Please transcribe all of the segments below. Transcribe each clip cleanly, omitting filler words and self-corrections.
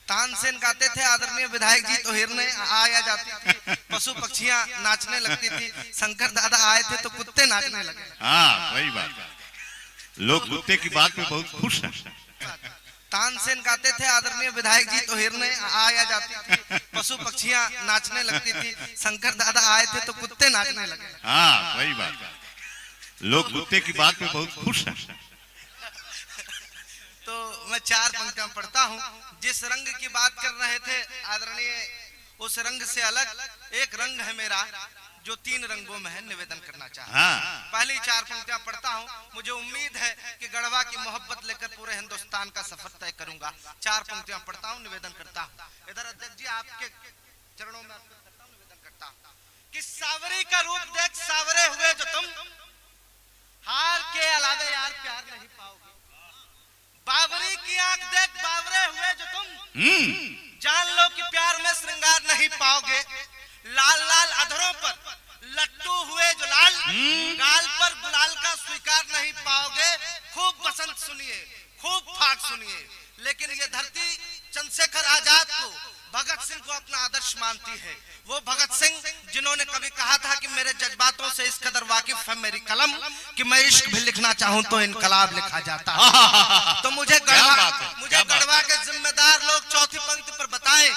तानसेन गाते थे आदरणीय विधायक जी तो हिरने आया जाती थी, पशु पक्षियां नाचने लगती थी। शंकर दादा आए थे तो कुत्ते नाचने लगे। हाँ वही बात, लोग कुत्ते की बात पे बहुत खुश हैं। तानसेन गाते थे आदरणीय विधायक जी तो हिरने आया जाती थी, पशु पक्षियां नाचने लगती थी। शंकर दादा आए थे तो कुत्ते नाचने लगे। हाँ वही बात, लोग कुत्ते की बात पे बहुत खुश हैं। तो मैं 4 पंक्तियां पढ़ता हूँ। जिस रंग की बात कर रहे थे आदरणीय, उस रंग से अलग एक रंग है मेरा जो 3 रंगों में है, निवेदन करना चाहता हूं। पहली 4 पंक्तियां पढ़ता हूं। मुझे उम्मीद है कि गढ़वा की मोहब्बत लेकर पूरे हिंदुस्तान का सफर तय करूंगा। 4 पंक्तियां पढ़ता हूं, निवेदन करता हूं। इधर अध्यक्ष जी आपके चरणों में अर्पण करता हूं, निवेदन करता हूं कि सावरी का रूप देख सावरे हुए जो तुम, हार के अलावे यार प्यार नहीं पाओगे। बावरी की आंख देख बावरे हुए जो तुम, जान लो कि प्यार में श्रृंगार नहीं पाओगे। लाल लाल अधरों पर लट्टू हुए जो लाल, गाल पर गुलाल का स्वीकार नहीं पाओगे। खूब बसंत सुनिए, खूब फाग सुनिए, लेकिन ये धरती चंद्रशेखर आजाद को, भगत सिंह को अपना आदर्श मानती है। वो भगत सिंह जिन्होंने कभी कहा था कि मेरे जज्बातों से इस कदर वाकिफ है मेरी कलम कि मैं इश्क भी लिखना चाहूं तो इनकलाब लिखा जाता है। तो मुझे गढ़वा के जिम्मेदार लोग चौथी पंक्ति पर बताएं,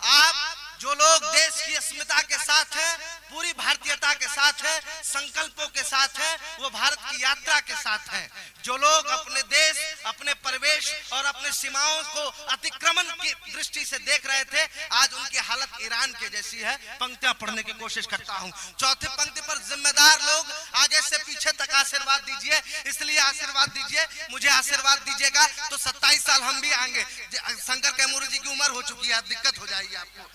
आप जो लोग देश की अस्मिता के साथ हैं, पूरी भारतीयता के साथ हैं, संकल्पों के साथ हैं, वो भारत की यात्रा के साथ हैं। जो लोग अपने देश, अपने परिवेश और अपने सीमाओं को अतिक्रमण की दृष्टि से देख रहे थे, आज उनकी हालत ईरान के जैसी है। पंक्तियां पढ़ने की कोशिश करता हूं। चौथी पंक्ति पर जिम्मेदार लोग आगे से पीछे तक आशीर्वाद दीजिए, इसलिए आशीर्वाद दीजिए, मुझे आशीर्वाद दीजिएगा तो 27 साल हम भी आएंगे। शंकर कैमूरी जी की उम्र हो चुकी है, दिक्कत हो जाएगी आपको।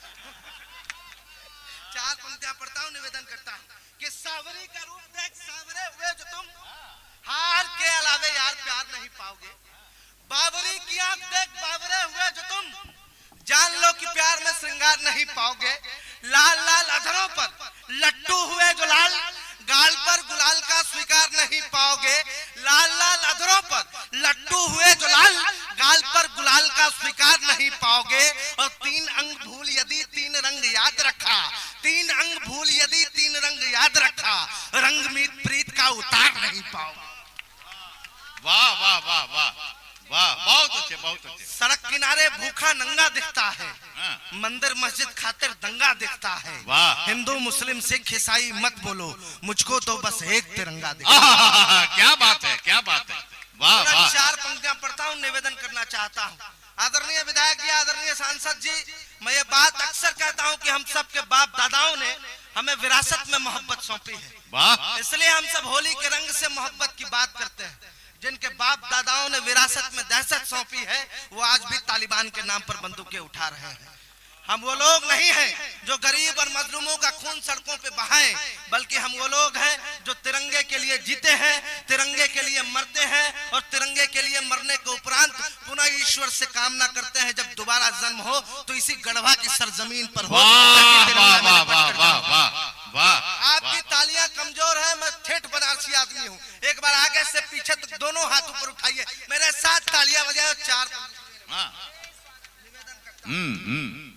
4 पंक्तियां पढ़ता हूं, निवेदन करता हूं कि सावरी का रूप देख सावरे हुए जो तुम, हार के अलावे यार प्यार नहीं पाओगे। बावरी की आंख देख बावरे हुए जो तुम, जान लो कि प्यार में श्रृंगार नहीं पाओगे। लाल लाल अधरों पर लट्टू हुए जो लाल, गाल पर गुलाल का स्वीकार नहीं पाओगे। लाल लाल अधरों पर लट्टू हुए जो लाल, गाल पर गुलाल का स्वीकार नहीं पाओगे। और 3 अंग भूल यदि 3 रंग याद रखा, 3 अंग भूल यदि 3 रंग याद रखा, रंग मीत प्रीत का उतार नहीं पाओगे। वाह वाह वाह वाह वाह, बहुत अच्छे, बहुत अच्छे। सड़क किनारे भूखा नंगा दिखता है, मंदिर मस्जिद खातिर दंगा दिखता है। हिंदू मुस्लिम सिख ईसाई मत बोलो, मुझको तो बस एक तिरंगा दिखता है। क्या बात है, क्या बात है, वाह वाह। 4 पंक्तियां पढ़ता हूं, निवेदन करना चाहता हूं। आदरणीय विधायक जी, आदरणीय सांसद जी, मैं ये बात अक्सर कहता हूं कि हम सब के बाप दादाओं ने हमें विरासत में मोहब्बत सौंपी है, इसलिए हम सब होली के रंग से मोहब्बत की बात करते हैं। जिनके बाप दादाओं ने विरासत में दहशत सौंपी है, वो आज भी तालिबान के नाम पर बंदूकें उठा रहे हैं। हम वो लोग नहीं हैं जो गरीब और मजलूमों का खून सड़कों पे बहाएं, बल्कि हम वो लोग हैं जो तिरंगे के लिए जीते हैं, तिरंगे के लिए मरते हैं और तिरंगे के लिए मरने के उपरांत पुनः ईश्वर से कामना करते हैं जब दोबारा जन्म हो तो इसी गढ़वा की सरजमीन पर हो। आपकी तालियां कमजोर है, मैं ठेठ बनारसी आदमी हूँ। एक बार आगे से पीछे तक दोनों हाथ ऊपर उठाइए, मेरे साथ तालियां बजाओ। 4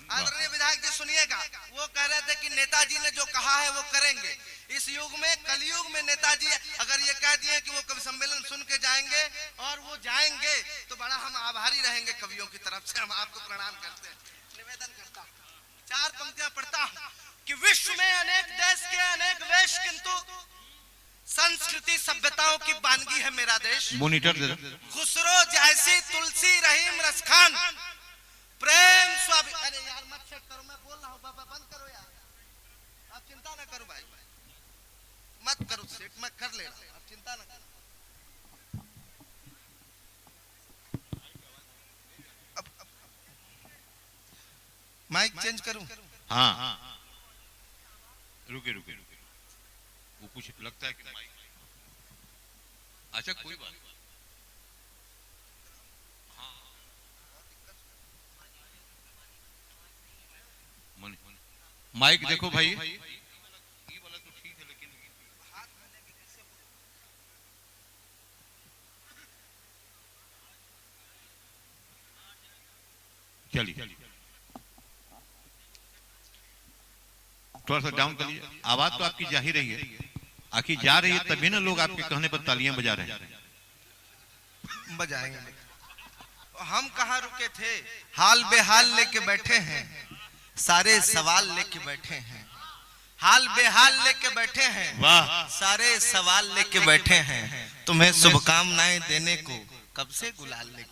आदरणीय विधायक जी सुनिएगा, वो कह रहे थे कि नेताजी ने जो कहा है वो करेंगे। इस युग में, कलयुग में नेताजी अगर ये कह दिए कि वो कवि सम्मेलन सुन के जाएंगे और वो जाएंगे तो बड़ा हम आभारी रहेंगे कवियों की तरफ से। हम आपको प्रणाम करते हैं, निवेदन करता हूं। 4 पंक्तियां पढ़ता हूं कि विश्व में अनेक देश के अनेक वेश, किंतु संस्कृति सभ्यताओं की बानगी है मेरा देश। मॉनिटर दे दो। खुसरो जैसी तुलसी रहीम रसखान, प्रेम स्वाभि। अरे यार मत सेट करो, मैं बोल रहा हूँ, बाबा बंद करो यार, आप चिंता ना करो भाई, मत करो सेट, मैं कर ले रहा हूँ, आप चिंता ना करो। माइक चेंज करूं? हाँ रुके रुके रुके, वो कुछ लगता है कि माइक, अच्छा कोई बात। माइक देखो भाई, ये वाला तो ठीक है, लेकिन चलिए थोड़ा सा डाउन करिए, आवाज तो आपकी जा ही रही है, आखिर जा रही है तभी ना लोग आपके कहने पर तालियां बजा रहे हैं। बजाएंगे। हम कहाँ रुके थे, हाल बेहाल लेके बैठे हैं, सारे सवाल लेके बैठे हैं, हाल बेहाल लेके बैठे हैं, वाह, सारे सवाल लेके बैठे हैं, तुम्हें शुभकामनाएं देने को कब से गुलाल लेके।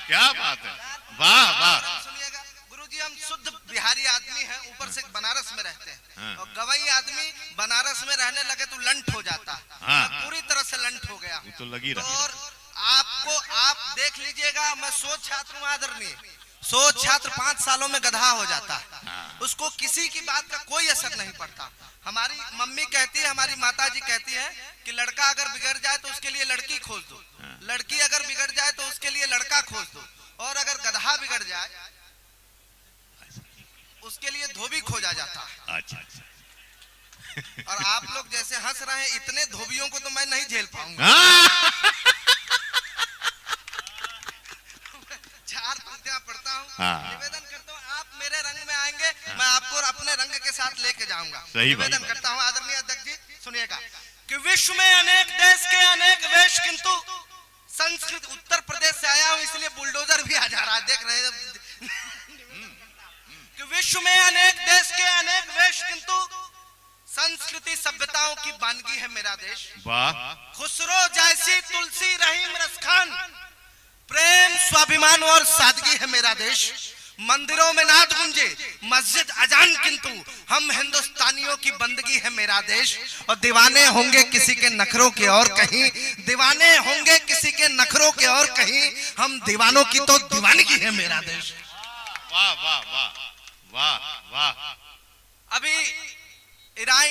क्या बात है, वाह वाह। सुनिएगा गुरुजी, हम शुद्ध बिहारी आदमी हैं, ऊपर से बनारस में रहते हैं, और गवई आदमी बनारस में रहने लगे तो लंट हो जाता है। मैं पूरी तरह से लंट हो गया तो लगी रहा। और आपको आप देख लीजिएगा, मैं सोच छात्र हूँ आदरणीय, सोच छात्र 5 सालों में गधा हो जाता है, उसको किसी की बात का कोई असर नहीं पड़ता। हमारी मम्मी कहती है, हमारी माता जी कहती है कि लड़का अगर बिगड़ जाए तो उसके लिए लड़की खोज दो, लड़की अगर बिगड़ जाए तो उसके लिए लड़का खोज दो, और अगर गधा बिगड़ जाए उसके लिए धोबी खोजा जाता है। अच्छा अच्छा। और आप लोग जैसे हंस रहे हैं, इतने धोबियों को तो मैं नहीं झेल पाऊंगा। 4 पंक्तियां पढ़ता हूँ, निवेदन करता हूँ, आप मेरे रंग में आएंगे, मैं आपको अपने रंग के साथ लेके जाऊंगा। निवेदन करता हूँ आदरणीय अध्यक्ष जी, सुनिएगा कि विश्व में अनेक देश के अनेक वेश, किंतु संस्कृत उत्तर प्रदेश से आया हूँ इसलिए बुलडोजर भी आ जा रहा है, देख रहे हैं। कि विश्व में अनेक देश के अनेक वेश, किंतु संस्कृति सभ्यताओं की वानगी है मेरा देश। वाह। खुसरो जैसी तुलसी रहीम रसखान, प्रेम स्वाभिमान और सादगी है मेरा देश। मंदिरों में नाद गुंजे मस्जिद अजान, किंतु हम हिंदुस्तानियों की बंदगी है मेरा देश। और दीवाने होंगे किसी के नखरों के और कहीं, दीवाने होंगे किसी के नखरों के और कहीं, हम दीवानों की तो दीवानगी है मेरा देश। वाह वाह वाह वाह वाह। अभी ईरान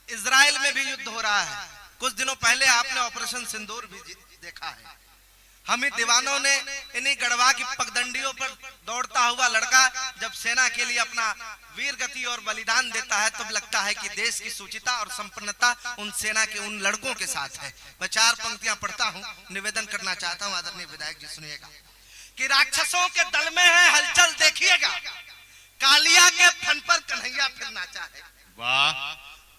इजराइल में भी युद्ध हो रहा है, कुछ दिनों पहले आपने ऑपरेशन सिंदूर भी देखा है। हम ही दीवानों ने इन्हीं गढ़वा की पगडंडियों पर दौड़ता हुआ लड़का जब सेना के लिए अपना वीर गति और बलिदान देता है, तब लगता है कि देश की सुचिता और संपन्नता उन सेना के उन लड़कों के साथ है। मैं 4 पंक्तियां पढ़ता हूं, निवेदन करना चाहता हूं आदरणीय विधायक जी, सुनिएगा कि राक्षसों के दल में है हलचल देखिएगा, कालिया के फन पर कन्हैया फिर नाचा है। वाह।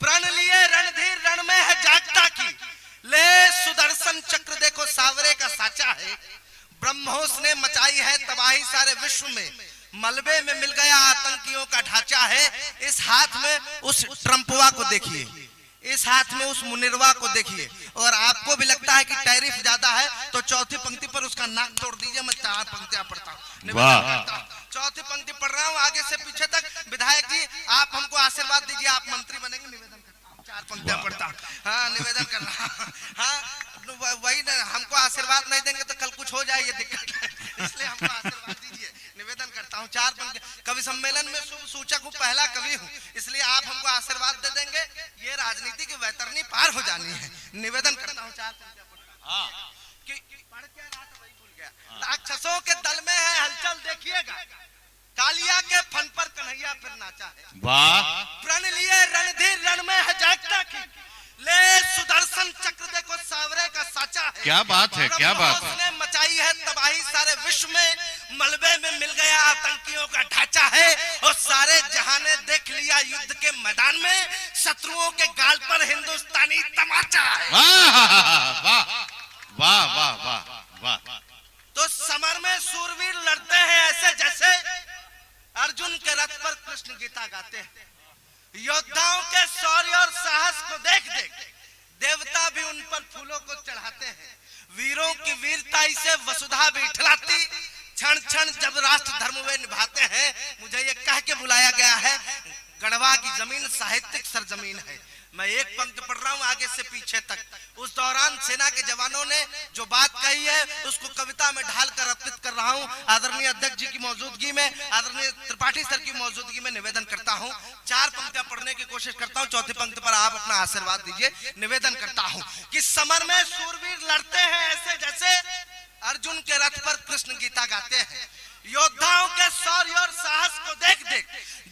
प्रण लिए रणधीर रण में है जागता की, ले सुदर्शन चक्र देखो सावरे का साचा है। ब्रह्मोस ने मचाई है तबाही सारे विश्व में, मलबे में मिल गया आतंकियों का ढांचा है। इस हाथ में उस ट्रंपवा को देखिए, इस हाथ में उस मुनिरवा को देखिए, और आपको भी लगता है कि टैरिफ ज्यादा है तो चौथी पंक्ति पर उसका नाक तोड़ दीजिए। मैं 4 पंक्तियां पढ़ता हूँ, चौथी पंक्ति पढ़ रहा हूँ आगे से पीछे तक। विधायक जी आप हमको आशीर्वाद दीजिए, आप मंत्री बनेंगे। निवेदन करता हूँ, 4 पंक्तियां पढ़ता हूँ। हाँ, निवेदन कर रहा हूँ। हाँ, वही हमको आशीर्वाद नहीं देंगे तो कल कुछ हो जाए, ये दिक्कत है, इसलिए हमको आशीर्वाद दीजिए। निवेदन करता हूँ 4 पंक्ति। कवि सम्मेलन में शुभ सूचक हूँ, पहला कवि हूँ, इसलिए आप हमको आशीर्वाद दे देंगे। ये राजनीति की वैतरणी पार हो जानी है। निवेदन करता हूँ 4 राक्षसों के दल में है हलचल देखिएगा, कालिया के फन पर कन्हैया फिर नाचा है। वाह। प्रण लिए रणधीर रण में है जागता की, ले सुदर्शन चक्र देखो सावरे का साचा है। क्या बात है, क्या बात है। उसने मचाई है तबाही सारे विश्व में, मलबे में मिल गया आतंकियों का ढांचा है। और सारे जहां ने देख लिया युद्ध के मैदान में, शत्रुओं के गाल पर हिंदुस्तानी तमाचा है। वाह वाह वाह वाह वाह। तो समर में सूरवीर लड़ते हैं ऐसे जैसे अर्जुन के रथ पर कृष्ण गीता गाते हैं। योद्धाओं के शौर्य और साहस को देख देख देवता भी उन पर फूलों को चढ़ाते हैं। वीरों की वीरताई से वसुधा भी इठलाती, क्षण क्षण जब राष्ट्र धर्म वे निभाते हैं। मुझे ये कह के बुलाया गया है, गढ़वा की जमीन साहित्यिक सरजमीन है। मैं एक पंक्ति पढ़ रहा हूँ आगे से पीछे तक। उस दौरान सेना के जवानों ने जो बात कही है उसको कविता में ढालकर अर्पित कर रहा हूँ आदरणीय अध्यक्ष जी की मौजूदगी में, आदरणीय त्रिपाठी सर की मौजूदगी में निवेदन करता हूँ। 4 पंक्तियां पढ़ने की कोशिश करता हूँ, चौथी पंक्ति पर आप अपना आशीर्वाद दीजिए। निवेदन करता हूँ कि समर में सूरवीर लड़ते हैं ऐसे जैसे अर्जुन के रथ पर कृष्ण गीता गाते हैं। योद्धाओं के शौर्य और साहस को देख देख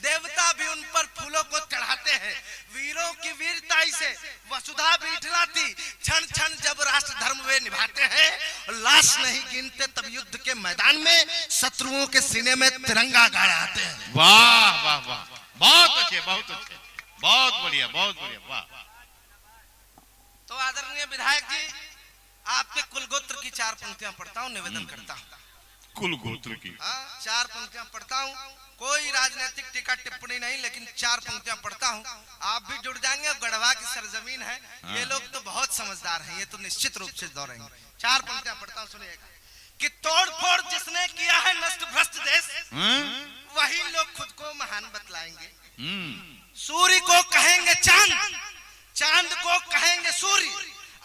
देवता भी उन पर फूलों को चढ़ाते हैं। वीरों की वीरताई से वसुधा भी इठलाती, क्षण क्षण जब राष्ट्र धर्म वे निभाते हैं। लाश नहीं गिनते तब युद्ध के के मैदान में शत्रुओं के सीने में तिरंगा गाड़े आते हैं। वाह वाह वाह, बहुत अच्छे, बहुत अच्छे, बहुत बढ़िया, बहुत बढ़िया, वाह। तो आदरणीय विधायक जी, आपके कुलगोत्र की 4 पंक्तियां पढ़ता हूँ, निवेदन करता हूँ। कुल गोत्र की? हाँ, 4 पंक्तियां पढ़ता हूँ, कोई राजनीतिक टीका टिप्पणी नहीं, लेकिन 4 पंक्तियां पढ़ता हूँ। आप भी जुड़ जाएंगे, गढ़वा की सरजमीन है, ये लोग तो बहुत समझदार हैं, ये तो निश्चित रूप से दौड़ेंगे। 4 पंक्तियां पढ़ता हूँ, सुनिएगा। कि तोड़ फोड़ जिसने किया है नष्ट भ्रष्ट देश, वही लोग खुद को महान बतलाएंगे। सूर्य को कहेंगे चांद, चांद को कहेंगे सूर्य,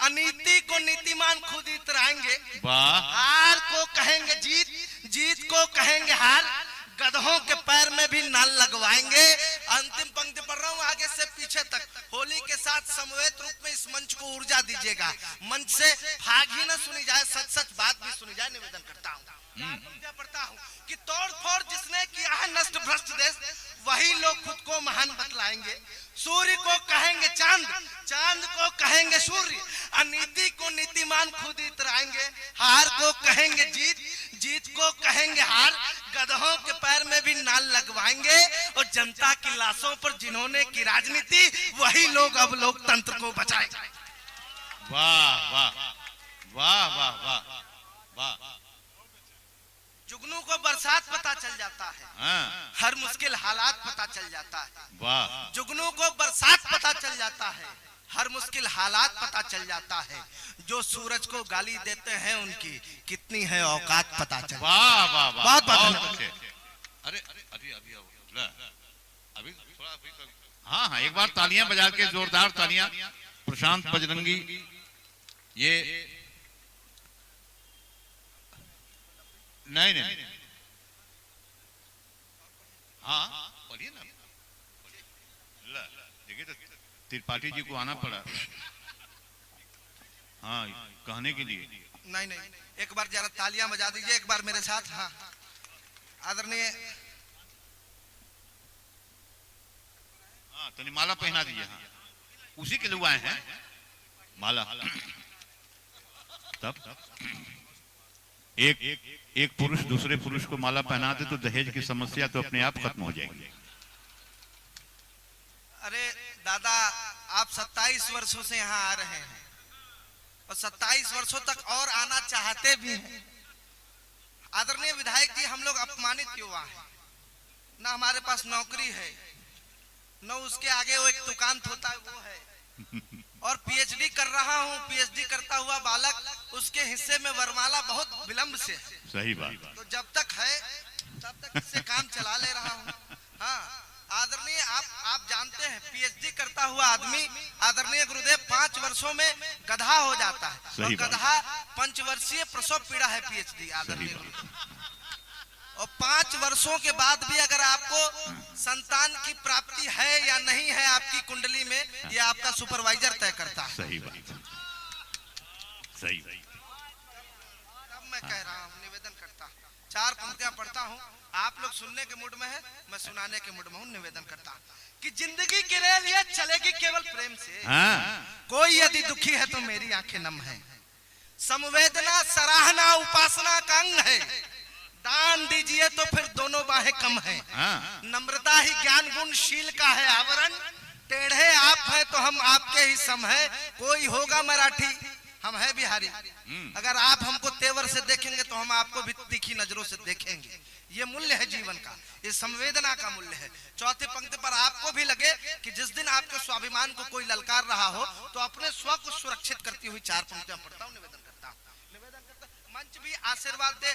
अनीति को नीतिमान खुद इतराएंगे। हार को कहेंगे जीत, जीत को कहेंगे हार, गधों के पैर में भी नाल लगवाएंगे। अंतिम पंक्ति पढ़ रहा हूँ आगे से पीछे तक। होली के साथ समवेत रूप में इस मंच को ऊर्जा दीजिएगा, मंच से भाग ही न सुनी जाए, सच सच बात भी सुनी जाए, निवेदन करता हूँ। पढ़ता हूँ कि तोड़ फोड़ जिसने किया है नष्ट भ्रष्ट देश, वही लोग खुद को महान बतलाएंगे। सूर्य को कहेंगे चांद, चांद को कहेंगे सूर्य, अनीति को नीतिमान खुद इतराएंगे। हार को कहेंगे जीत, जीत को कहेंगे हार, गधों के पैर में भी नाल लगवाएंगे। और जनता की लाशों पर जिन्होंने की राजनीति, वही लोग अब लोकतंत्र को बचाएंगे। वाह वाह वाह वाह वाह वाह। जुगनू को बरसात पता चल जाता है, हर मुश्किल हालात पता चल जाता है। वाह। जुगनू को बरसात पता चल जाता है, हर मुश्किल हालात पता चल जाता है। जो सूरज को गाली देते हैं उनकी कितनी है औकात पता चल। वाह वाह वाह, बहुत अच्छे। अरे अभी अभी अभी थोड़ा अभी, हाँ हाँ, एक बार तालियां बजा के, जोरदार तालियां। प्रशांत बजरंगी, ये नहीं नहीं, हाँ पढ़िए ना, देखिए तो त्रिपाठी जी को आना पड़ा, हाँ, कहने के लिए। नहीं नहीं, एक बार जरा तालियां बजा दीजिए एक बार मेरे साथ। हाँ, आदरणीय, हाँ, तो माला पहना दीजिए। हाँ, उसी के लोग आए हैं माला। तब एक पुरुष दूसरे पुरुष को माला पहना दे तो दहेज की समस्या तो अपने आप खत्म हो जाएगी। अरे दादा, आप 27 वर्षों से यहाँ आ रहे हैं और 27 वर्षों तक और आना चाहते भी हैं। आदरणीय विधायक जी, हम लोग अपमानित युवा हैं, ना हमारे पास नौकरी है, न उसके आगे वो एक दुकान होता है वो है, और पीएचडी कर रहा हूँ। पीएचडी करता हुआ बालक, उसके हिस्से में वरमाला बहुत विलंब से है। सही बात। तो जब तक है तब तक इससे काम चला ले रहा हूँ। हाँ आदरणीय, आप जानते हैं पीएचडी करता हुआ आदमी, आदरणीय गुरुदेव, 5 वर्षों में गधा हो जाता है, और गधा 5 वर्षीय प्रसव पीड़ा है पीएचडी आदरणीय गुरुदेव। और 5 वर्षों के बाद भी अगर आपको संतान की प्राप्ति है या नहीं है आपकी कुंडली में, ये आपका सुपरवाइजर तय करता है। सही बात, सही। अब मैं कह रहा हूँ, निवेदन करता हूँ, 4 पंक्तियां पढ़ता हूँ। आप लोग सुनने के मूड में है, मैं सुनाने के मूड में हूँ। निवेदन करता हूँ कि जिंदगी के लिए चलेगी केवल प्रेम से। कोई यदि दुखी है तो मेरी आंखें नम है। संवेदना सराहना उपासना का अंग है, दान दीजिए तो फिर दोनों बाहें कम है। नम्रता ही ज्ञान गुण शील का है आवरण, टेढ़े आप है तो हम आपके ही सम है। कोई होगा मराठी, हम है बिहारी, अगर आप हमको तेवर से देखेंगे तो हम आपको भी तीखी नजरों से देखेंगे। ये मूल्य है जीवन का, ये संवेदना का मूल्य है। चौथी पंक्ति पर आपको भी लगे कि जिस दिन आपके स्वाभिमान को कोई ललकार रहा हो तो अपने स्व को सुरक्षित करती हुई 4 पंक्तियां पढ़ता हूँ, निवेदन करता हूँ। मंच भी आशीर्वाद दे,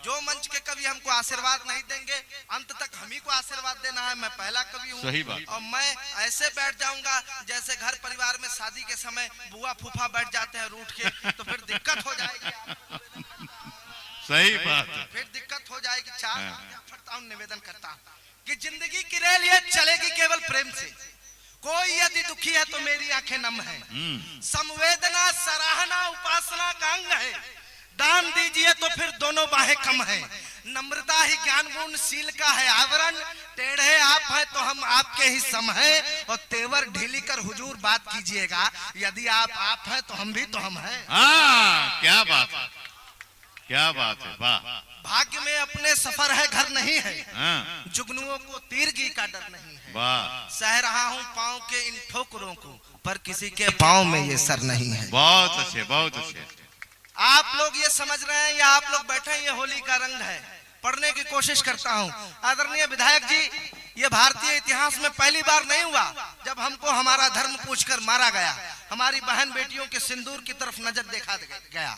जो मंच के कवि हमको आशीर्वाद नहीं देंगे, अंत तक हम ही को आशीर्वाद देना है। मैं पहला कवि हूँ और मैं ऐसे बैठ जाऊंगा जैसे घर परिवार में शादी के समय बुआ फूफा बैठ जाते हैं रूठ के, तो फिर दिक्कत हो जाएगी। सही बात है, फिर दिक्कत हो जाएगी। 4 पढ़ता हूँ, निवेदन करता हूँ कि जिंदगी की रेल ये चलेगी केवल प्रेम से। कोई यदि दुखी है तो मेरी आंखें नम है। संवेदना सराहना उपासना का अंग है, दान दीजिए तो फिर दोनों बाहें कम है। नम्रता ही ज्ञान गुण शील का है आवरण, टेढ़े आप है तो हम आपके ही सम है। और तेवर ढीली कर हुजूर बात कीजिएगा, यदि आप है तो हम भी तो हम है। क्या बात। क्या बात है, वाह। भाग्य में अपने सफर है, घर नहीं है। हाँ, जुगनुओं को तीरगी का डर नहीं है। वाह, सह रहा हूँ पाँव के इन ठोकरों को, पर किसी के पाँव में ये सर नहीं है। बहुत अच्छे, बहुत अच्छे। आप लोग ये समझ रहे हैं या आप लोग बैठे हैं ये होली का रंग है? पढ़ने की कोशिश करता हूँ। आदरणीय विधायक जी, ये भारतीय इतिहास में पहली बार नहीं हुआ जब हमको हमारा धर्म पूछकर मारा गया। हमारी बहन बेटियों के सिंदूर की तरफ नजर देखा गया।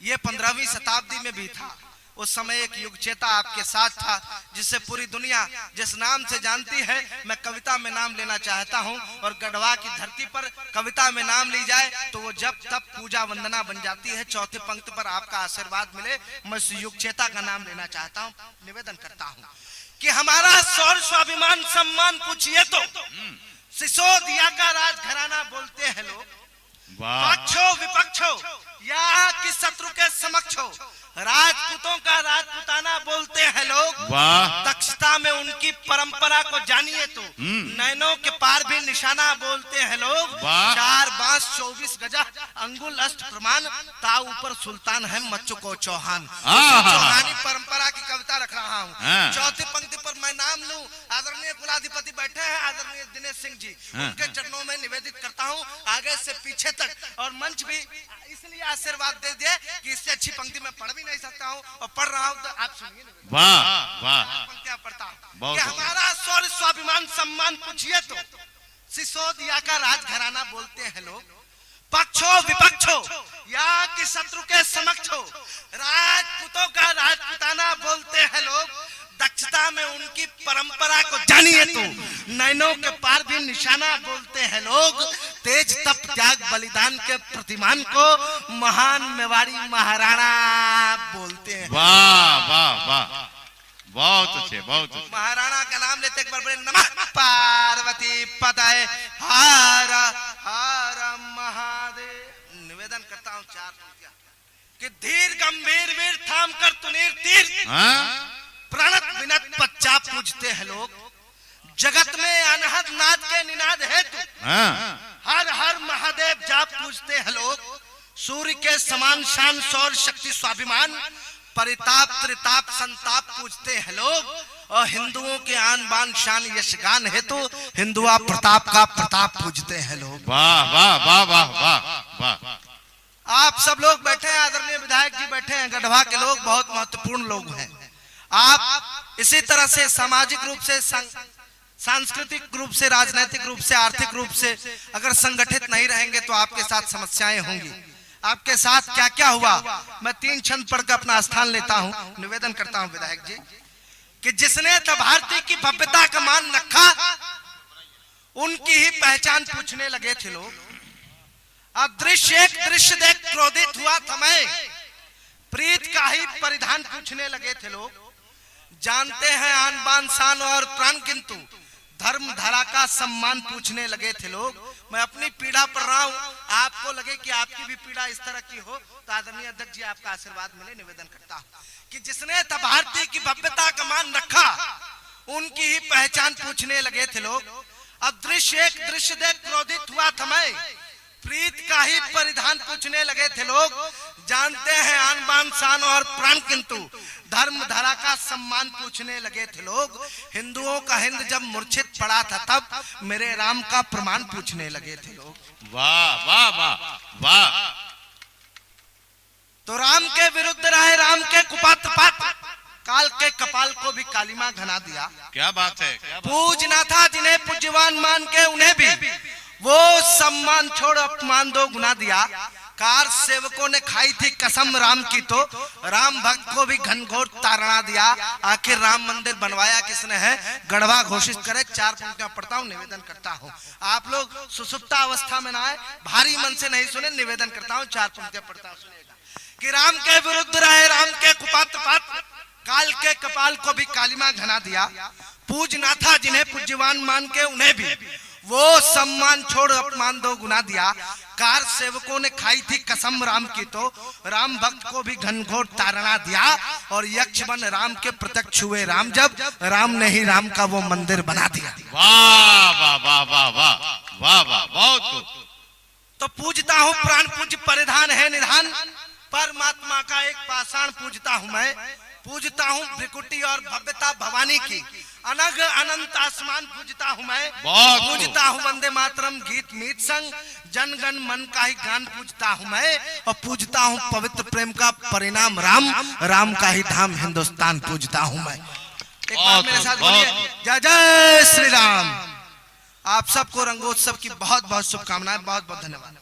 ये 15वीं शताब्दी में भी था। उस समय एक युग चेता आपके साथ था, जिसे पूरी दुनिया जिस नाम से जानती है। मैं कविता में नाम लेना चाहता हूं, और गढ़वा की धरती पर कविता में नाम ली जाए तो वो जब तब पूजा वंदना बन जाती है। चौथे पंक्ति पर आपका आशीर्वाद मिले, मैं उस युग चेता का नाम लेना चाहता हूं। निवेदन करता हूं कि हमारा शौर्य स्वाभिमान सम्मान पूछिए तो सिसोदिया का राजघराना बोलते हैं लोग। पक्षो विपक्षो या कि शत्रु के समक्ष हो, राजपूतों का राजपूताना बोलते हैं लोग। दक्षता में उनकी परंपरा को जानिए तो नैनों के पार भी निशाना बोलते हैं लोग। 4 बांस 24 गजा अंगुल अष्ट प्रमाण, ता ऊपर सुल्तान है मच्चो को चौहान। चौहानी परंपरा की कविता रख रहा हूँ। चौथी पंक्ति पर मैं नाम लूं, आदरणीय कुलाधिपति बैठे हैं, आदरणीय दिनेश सिंह जी, उनके चरणों में निवेदित करता हूँ, आगे से पीछे तक, और मंच भी इसलिए आशीर्वाद दे दिए कि इससे अच्छी पंक्ति में पढ़ भी नहीं सकता हूँ, और पढ़ रहा हूँ तो आप सुनिए। वाह वाह, पंक्तियां पढ़ता हूँ कि हमारा शौर्य स्वाभिमान सम्मान पूछिए तो सिसोदिया का राजघराना बोलते हैं लोग। पक्षो विपक्षो या कि शत्रु के समक्ष हो, राजपूतों का राजपूताना बोलते हैं लोग। दक्षता में उनकी परंपरा को जानिए तो नैनों के पार भी निशाना बोलते हैं लोग। तेज तप त्याग बलिदान के प्रतिमान को महान मेवाड़ी महाराणा बोलते हैं। वाह वाह वाह, बहुत अच्छे, बहुत अच्छे। महाराणा का नाम लेते एक बार बड़े नमः पार्वती पतये हर हर महादेव। निवेदन करता हूँ 4 पंक्तियां कि धीर गंभीर वीर थाम कर तुनीर तीर, प्रणत विनत पच्चा पूजते हैं लोग। जगत में अनहद नाद के निनाद हेतु हर हर महादेव जाप पूजते हैं लोग। सूर्य के समान शान शौर्य शक्ति स्वाभिमान, परिताप त्रिताप संताप पूजते हैं लोग। और हिंदुओं के आन बान शान यशगान हेतु हिंदुआ प्रताप का प्रताप पूजते हैं लोग। वाह वाह वाह वाह वाह वाह। आप सब लोग बैठे हैं, आदरणीय विधायक जी बैठे हैं, गढ़वा के लोग बहुत महत्वपूर्ण लोग हैं। आप इसी तरह से सामाजिक रूप से, सांस्कृतिक रूप से, राजनीतिक रूप से, आर्थिक रूप से अगर संगठित नहीं रहेंगे तो आपके साथ समस्याएं होंगी। आपके साथ क्या क्या हुआ, मैं 3 छंद पढ़कर अपना स्थान लेता हूं। निवेदन करता हूं विधायक जी कि जिसने भारती की भव्यता का मान रखा, उनकी ही पहचान पूछने लगे थे लोग। अब दृश्य एक दृश्य देख क्रोधित हुआ था मैं, प्रीत का ही परिधान पूछने लगे थे लोग। जानते हैं आन बान शान और प्राण, किंतु धर्म धारा का सम्मान पूछने लगे थे लोग। मैं अपनी पीड़ा पढ़ रहा हूँ, आपको लगे कि आपकी भी पीड़ा इस तरह की हो तो आदरणीय अध्यक्ष जी आपका आशीर्वाद मिले। निवेदन करता हूँ कि जिसने भारती की भव्यता का मान रखा, उनकी ही पहचान पूछने लगे थे लोग। अब दृश्य एक दृश्य देख क्रोधित हुआ था मैं, प्रीत का ही परिधान पूछने लगे थे लोग। जानते हैं आन बान शान और प्राण, किंतु धर्म धारा का सम्मान पूछने लगे थे लोग। हिंदुओं का हिंद जब मूर्छित पड़ा था, तब मेरे राम का प्रमाण पूछने लगे थे लोग। वाह वाह वाह वाह। तो राम के विरुद्ध रहे, राम के कुपात्र पात्र, काल के कपाल को भी कालिमा घना दिया। क्या बात है। पूजना था जिन्हें पूज्यवान मान के, उन्हें भी वो सम्मान छोड़ अपमान 2 गुना दिया। कार सेवकों ने खाई थी कसम राम की, तो राम भक्त को भी घनघोर ताड़ना दिया। आखिर राम मंदिर बनवाया किसने है, गढ़वा घोषित करे। 4 पंक्तियां पढ़ता हूँ, निवेदन करता हूँ। आप लोग सुसुप्ता अवस्था में ना आए, भारी मन से नहीं सुने। निवेदन करता हूँ 4 पंक्तियां पढ़ता हूँ, सुनिएगा कि राम के विरुद्ध रहे, राम के कुपात्र पात्र, काल के कपाल को भी कालिमा घना दिया। पूजना था जिन्हें पूज्यवान मान के, उन्हें भी वो सम्मान छोड़ अपमान 2 गुना दिया। कार सेवकों ने खाई थी कसम राम की, तो राम भक्त को भी घनघोर ताड़ना दिया। और यक्ष बन राम के प्रत्यक्ष हुए राम, जब राम ने ही राम का वो मंदिर बना दिया। वाह वाह वाह वाह वाह वाह वाह, बहुत। तो पूजता हूँ प्राण पूज्य परिधान है निधान, परमात्मा का एक पाषाण पूजता हूँ मैं, पूजता हूँ भ्रिकुटी और भव्यता भवानी की, अनग अनंत आसमान पूजता हूँ मैं, पूजता हूँ वंदे मातरम गीत मीत संग, जन गण मन का ही गान पूजता हूँ मैं, और पूजता हूँ पवित्र प्रेम का परिणाम राम, राम का ही धाम हिंदुस्तान पूजता हूँ मैं। एक बार मेरे साथ बोलिए जय जय श्री राम। आप सबको रंगोत्सव की बहुत बहुत शुभकामनाएं, बहुत बहुत धन्यवाद।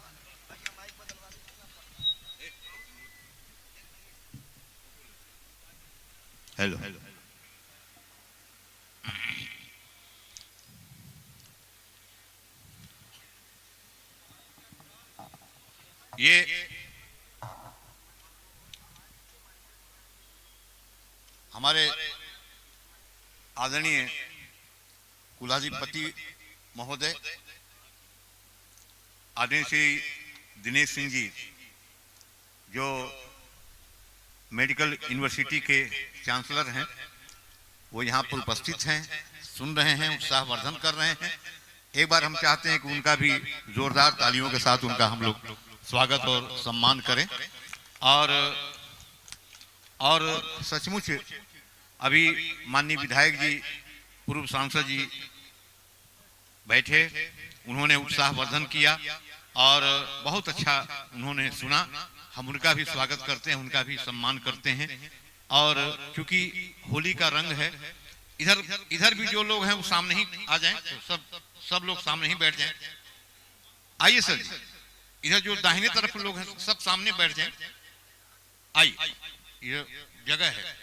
हेलो, ये हमारे आदरणीय कुलाधिपति महोदय आदरणीय श्री दिनेश सिंह जी, जो मेडिकल यूनिवर्सिटी के चांसलर हैं, वो यहाँ पर उपस्थित हैं, सुन रहे हैं, उत्साहवर्धन कर रहे हैं। एक बार हम चाहते हैं कि उनका भी जोरदार तालियों के साथ उनका हम लोग स्वागत और सम्मान करें। और सचमुच अभी माननीय विधायक जी, पूर्व सांसद जी बैठे, उन्होंने उत्साहवर्धन किया और बहुत अच्छा उन्होंने सुना। हम उनका भी स्वागत करते हैं, उनका भी सम्मान करते हैं। और क्योंकि होली का रंग है, इधर भी जो लोग हैं वो सामने ही आ जाएं, तो सब लोग सामने ही बैठ जाएं। आइए सर जी, इधर जो दाहिने तरफ लोग हैं सब सामने बैठ जाएं। आइए, ये जगह है।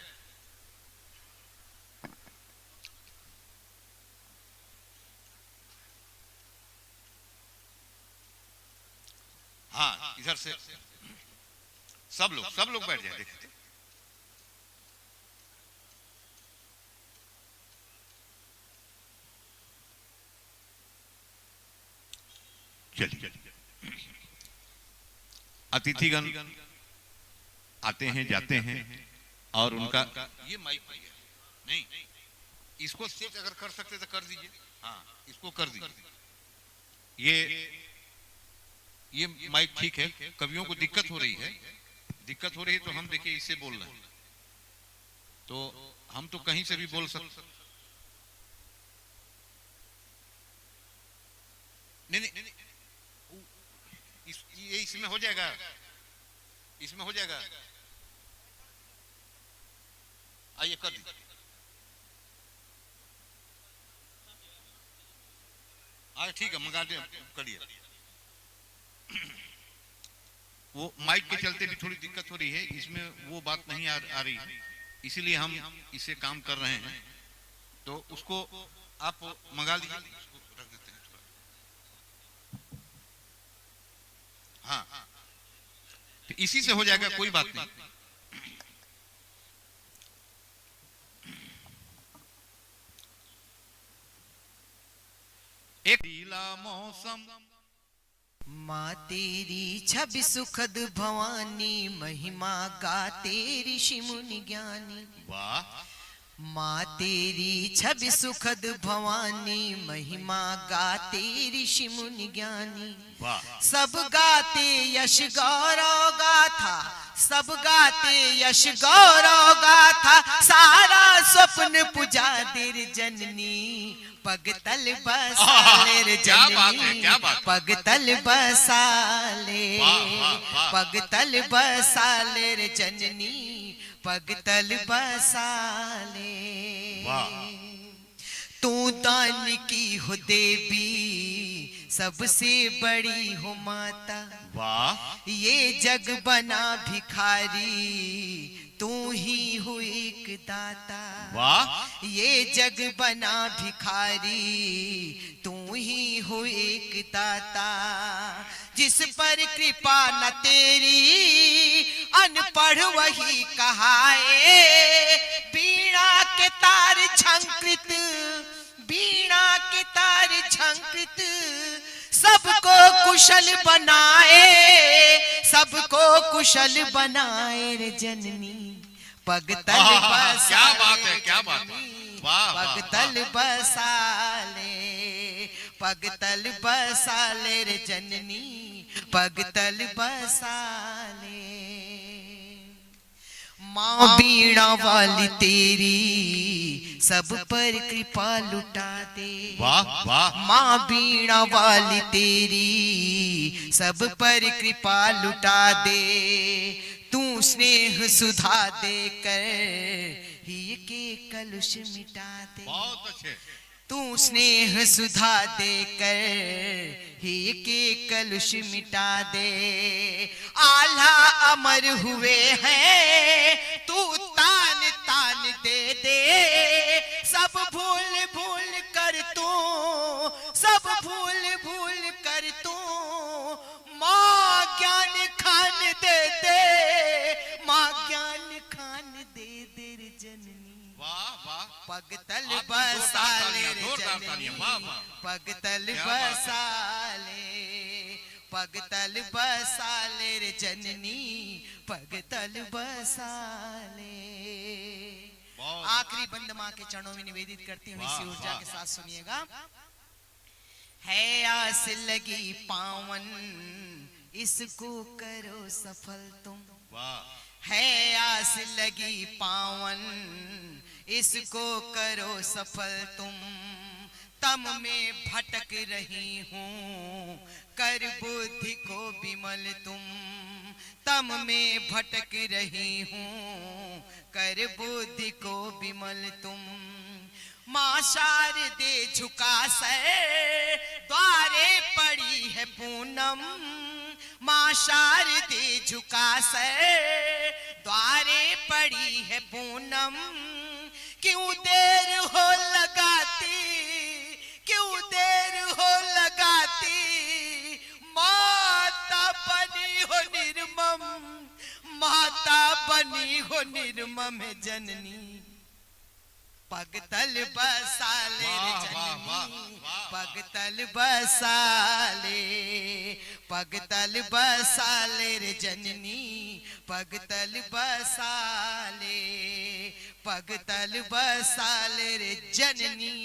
हाँ, इधर से सब लोग बैठ जाए। देखते चलिए, अतिथिगण आते हैं जाते हैं और उनका ये माइक नहीं, इसको सेट अगर कर सकते तो कर दीजिए। हाँ, इसको कर दीजिए। ये माइक ठीक है, कवियों को दिक्कत हो रही है तो हम देखिए इससे बोल रहे हैं, तो हम तो कहीं से भी बोल सकते। नहीं, ये इसमें हो जाएगा, इसमें हो जाएगा। आइए कर दीजिए। ठीक है, मंगा दे, करिए। वो माइक के चलते भी थोड़ी दिक्कत हो रही है, इसमें वो बात नहीं आ रही, इसीलिए हम इसे काम कर रहे हैं। तो उसको आप मंगा लीजिए, रख देते हैं। हाँ, तो इसी से हो जाएगा, कोई बात नहीं। एक नीला मौसम, माँ तेरी छवि सुखद भवानी, महिमा गाते ऋषि मुनि ज्ञानी। वाह। माँ तेरी छवि सुखद भवानी, महिमा गाते ऋषि मुनि ज्ञानी। वाह। सब गाते यश गौरव गाथा, सब गाते यश गौरव गाथा, सारा स्वप्न पुजा देर जननी, पगतल बसाले जननी, पगतल बसाले, पगतल बसाले जननी, पगतल बसाले। तू दान की हो देवी, सबसे बड़ी हो माता। वाह। ये जग बना भिखारी, तू ही हो एक दाता। वाह। ये जग बना भिखारी, तू ही हो एक दाता। जिस पर कृपा न तेरी, अनपढ़ वही कहाए। बीणा के तार झंकृत, बीणा के तार झंकृत, सबको कुशल बनाए, सबको कुशल बनाए रे जननी, पगतल बसाले। क्या बात है, क्या बात है। पगतल बसाले, पगतल बसाले रे जननी, पगतल बसाले। माँ बीणा वाली तेरी सब पर कृपा लुटा दे। वाह वाह। माँ बीणा वाली तेरी सब पर कृपा लुटा दे। तू स्नेह सुधा देकर ही के कलुष मिटा दे। बहुत अच्छे। तू स्नेह सुधा देकर ही के कलुष मिटा दे। आल्हा अमर हुए हैं तू तान तान दे दे। सब भूल भूल कर तू, सब भूल भूल कर तू माँ ज्ञान खान दे दे। माँ ज्ञान खान दे दे रे जननी। वाह वाह। पगतल बसाले रे जननी, पगतल बसाले, पगतल बसाले रे जननी, पगतल बसाले। आखिरी बंद माँ के चरणों में निवेदित करती हूँ, इसी ऊर्जा के साथ सुनिएगा। है आस लगी पावन इसको करो सफल तुम। वाह। है आस लगी पावन इसको करो सफल तुम। तम में भटक रही हूँ कर बुद्धि को विमल तुम। तम में भटक रही हूँ कर बुद्धि को विमल तुम। माँ शारदे झुका सर द्वारे पड़ी है पूनम। माँ शारदे झुका सर द्वारे पड़ी है पूनम। क्यों देर हो लगाती, क्यों देर हो लगाती माता बनी हो निर्मम। माता बनी हो निर्मम जननी। पगतल बसाले रे जननी, पगतल बसाले, पगतल बसाले रे जननी, पगतल बसाले, पगतल बसाले रे जननी,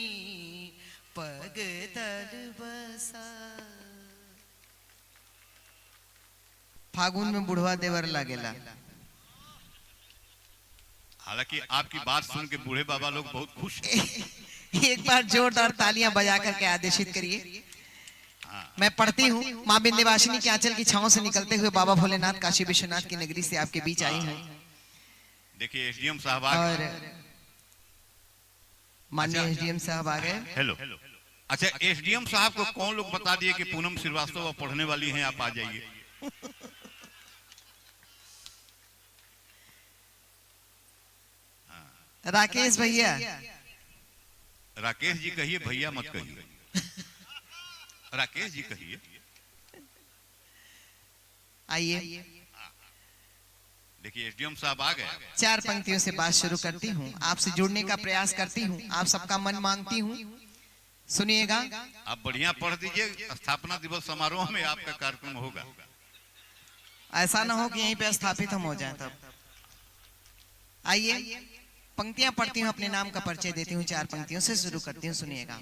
पगतल बसा। फागुन में बुढ़वा देवर लागेला। हालांकि आपकी बात सुन के बूढ़े बाबा लोग बहुत खुश हैं। एक बार जोरदार तालियां बजा करके आदेशित करिए। मैं पढ़ती हूँ। माँ विंध्यवासिनी के आंचल की छांव से निकलते हुए बाबा भोलेनाथ काशी विश्वनाथ की नगरी से आपके बीच आई हूँ। देखिए एसडीएम साहब और माननीय एसडीएम साहब आ गए। हेलो। अच्छा, एसडीएम साहब को कौन लोग बता दिए कि पूनम श्रीवास्तव पढ़ने वाली हैं, आप आ जाइए। राकेश भैया। राकेश जी कहिए, भैया मत कहिए। राकेश जी कहिए। आइए। देखिए एसडीएम साहब आ गए। 4 पंक्तियों से बात शुरू करती हूँ, आपसे जुड़ने का प्रयास करती हूँ, आप सबका मन मांगती हूँ, सुनिएगा। आप बढ़िया पढ़ दीजिए। स्थापना दिवस समारोह में आपका कार्यक्रम होगा। ऐसा ना हो कि यहीं पे स्थापित हम हो जाएं। तब आइए, पंक्तियां पढ़ती हूँ, अपने नाम का परिचय देती हूँ। 4 पंक्तियों से शुरू करती हूँ, सुनिएगा।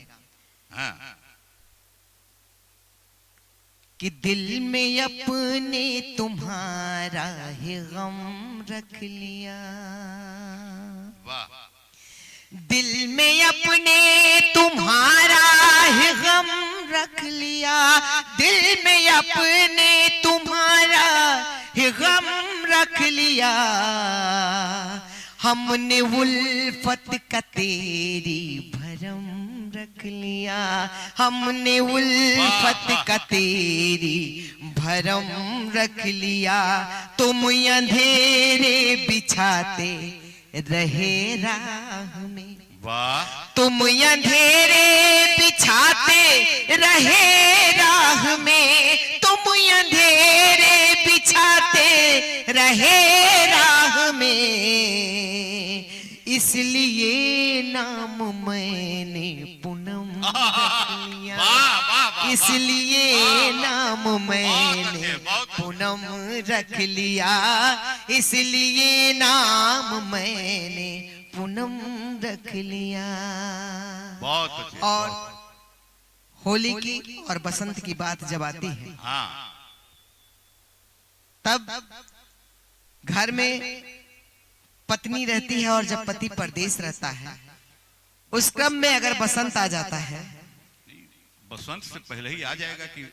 हाँ। कि दिल में अपने तुम्हारा है गम रख लिया। वाह। दिल में अपने तुम्हारा है गम रख लिया। दिल में अपने तुम्हारा है गम रख लिया। हमने उल्फत का तेरी भरम रख लिया। हमने उल्फत का तेरी भरम रख लिया। तुम अंधेरे बिछाते रहे राह में। वाह। तुम अंधेरे बिछाते रहे राह में। तुम अंधेरे बिछाते रहे राह में। इसलिए नाम मैंने पूनम रख लिया। इसलिए नाम मैंने पूनम रख लिया। इसलिए नाम मैंने पूनम रख लिया। बहुत अच्छे। और होली की और बसंत की बात जब आती है, तब घर में पत्नी रहती है और जब पति परदेश रहता है, उस क्रम में अगर बसंत आ जाता है, बसंत से पहले ही आ जाएगा कि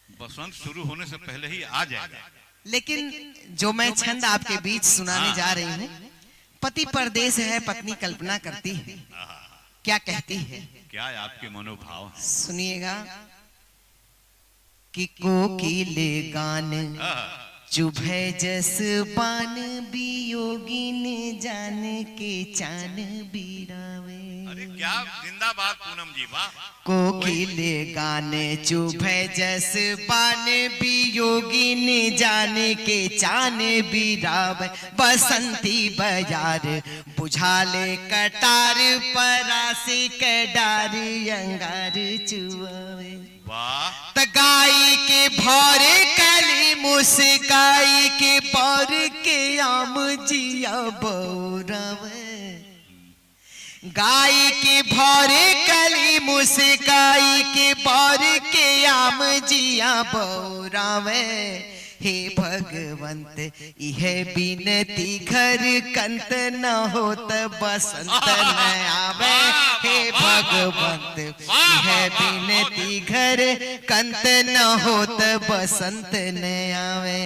बसंत शुरू होने से पहले ही आ जाएगा। लेकिन जो मैं छंद आपके बीच सुनाने जा रही हूँ, पति परदेश है, पत्नी कल्पना करती है, क्या कहती है, क्या है आपके मनोभाव हैं? सुनिएगा कि कोकिल गान चुभे जस बान वियोगिन जान के चान बिरावे। अरे क्या जिंदाबाद पूनम जी, वाह। कोकिल गान चुभे जस बान वियोगिन जान के चान बिरावे। बसंती बाजार बुझाले कटार परासी के डार अंगार चुआवे। वाह। गाय के भौरे कली मुस्काई के पौर के आम जिया बौरवे। गाय के भौरे कली मुस्काई के पौर के आम जिया बौरवे। हे भगवंत यह बिनती घर कंत न होत बसंत न आवे। हे भगवंत यह बिनती घर कंत न होत बसंत न आवे।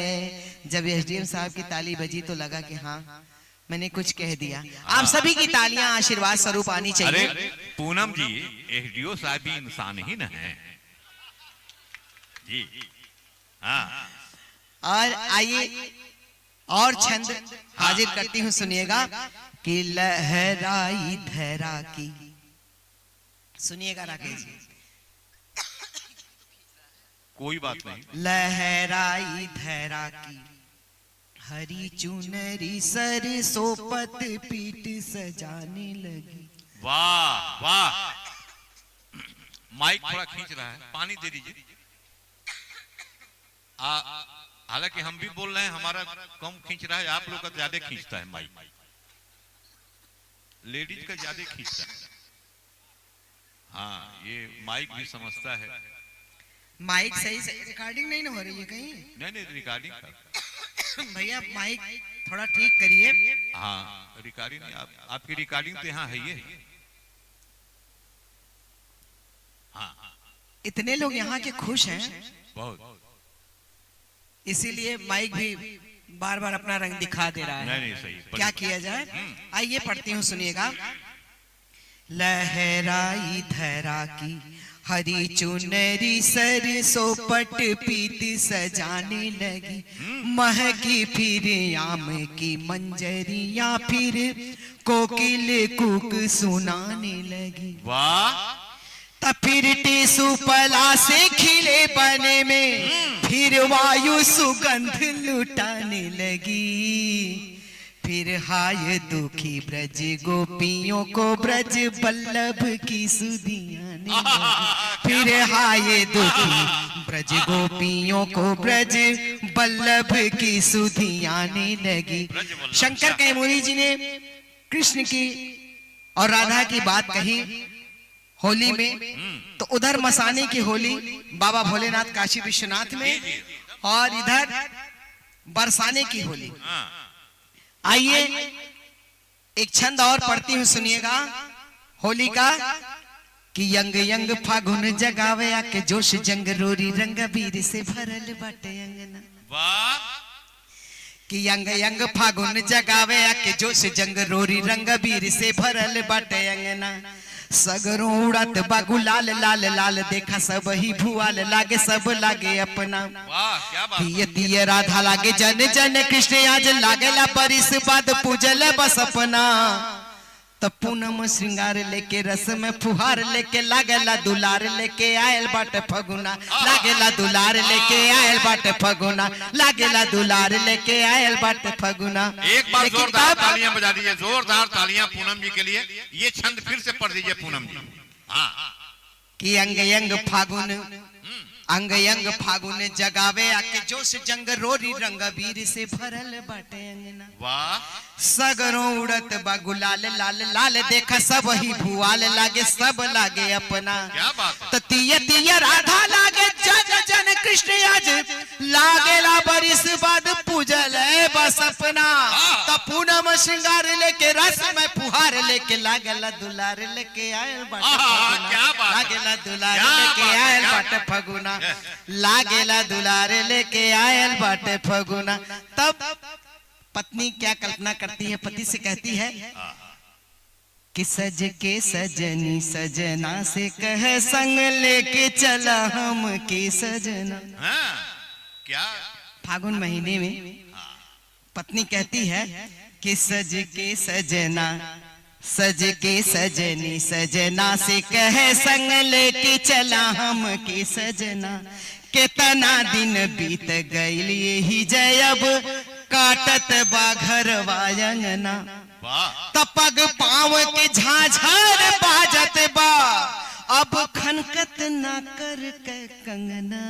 जब एसडीएम साहब की ताली बजी तो लगा कि हाँ मैंने कुछ कह दिया। आप सभी की तालियां आशीर्वाद स्वरूप आनी चाहिए। अरे पूनम जी, एसडीओ साहब भी इंसान ही न है जी। हाँ, और आइए और छंद हाजिर करती हूँ, सुनिएगा कि लहराई धरा की। सुनिएगा राकेश जी, कोई बात नहीं। लहराई धरा की हरी चुनरी सरसों पत पीट सजाने लगी। वाह वाह। माइक थोड़ा खींच रहा है, पानी दे दीजिए। हालांकि हम भी बोल रहे हैं, हमारा कम खींच रहा है, आप लोग का ज्यादा खींचता है माइक, लेडीज का ज्यादा खींचता है। हाँ, ये माइक भी समझता है। माइक सही से रिकॉर्डिंग नहीं ना हो रही है कहीं? नहीं रिकॉर्डिंग कर भैया माइक थोड़ा ठीक करिए। हाँ रिकॉर्डिंग, आपकी रिकॉर्डिंग तो यहाँ है ये। हाँ, इतने लोग यहाँ के खुश हैं, बहुत, इसीलिए माइक भी बार बार अपना रंग दिखा दे रहा है। नहीं सही। क्या किया जाए, आइए पढ़ती हूँ, सुनिएगा। लहराई धरा की हरी चुनरी सरसों पट पीत सजाने लगी। महकी फिर आम की मंजरियां फिर कोकिल कूक सुनाने लगी। वाह। फिर टीसु पला से खिले बने में फिर वायु सुगंध लुटाने लगी। फिर हाय दुखी ब्रज गोपियों को ब्रज बल्लभ की सुधियाँ ने लगी। फिर हाय दुखी ब्रज गोपियों को ब्रज बल्लभ की सुधियाँ ने लगी। शंकर कैमुरी जी ने कृष्ण की और राधा की बात कही होली में, तो उधर मसाने की होली बाबा भोलेनाथ काशी विश्वनाथ में, और इधर बरसाने की होली। आइए एक छंद और पढ़ती हूँ, सुनिएगा होली का। कि यंग यंग फागुन जगावे आके जोश जंग रोरी रंग वीर से भरल बाटे अंगना। वाह। कि यंग यंग फागुन जगावे आके जोश जंग रोरी रंग वीर से भरल बाटे अंगना। सगरों उड़त बागु लाल लाल लाल देखा सब ही भुआल लागे सब लागे अपना। वाह क्या बात। दिए दिए राधा लागे जन जन कृष्ण आज लागेला परिस बाद पूजल बस अपना। तब पूनम श्रृंगार लेके रस में फुहार लेके लागेला दुलार लेके आयल बाट फगुना। लागेला दुलार लेके आयल बाट फगुना। लागेला दुलार लेके आयल बाट फगुना। एक बार जोरदार तालियां बजा दीजिए, जोरदार तालियां पूनम जी के लिए। ये छंद फिर से पढ़ दीजिए पूनम जी। हाँ। कि अंग अंग फागुन अंग अंग फागुन जगावे आके जोश जंग रोरी रंग वीर से भरल बाटे अंगना। वाह। सगरों उड़त बा गुलाल लाल लाल देखा सब ही भुआल लागे सब लागे अपना। क्या बात है। तो तिय तिय राधा लागे जन जन कृष्ण आज लागेला बरिस बाद पूजल है बस अपना तो पूनम श्रृंगार लेके रस में फुहार लेके लागेला दुलार लेके आयल बाटे लागेला दुलार लेके आयल बाटे फगुना लागेला दुलार लेके आयल बाटे फगुना। तब पत्नी क्या कल्पना करती है, पति से कहती है कि सज के सजनी सजना से कह संग लेके चला हम के सजना। क्या फागुन महीने में पत्नी कहती है कि सज के सजना सज के सजनी सजना से कह संग लेके चला हम के सजना। कितना दिन बीत गईल यही जयब काटत बा घर वायंगना तपग पाव के झाझर बाजत बा अब खनकत ना कर के कंगना।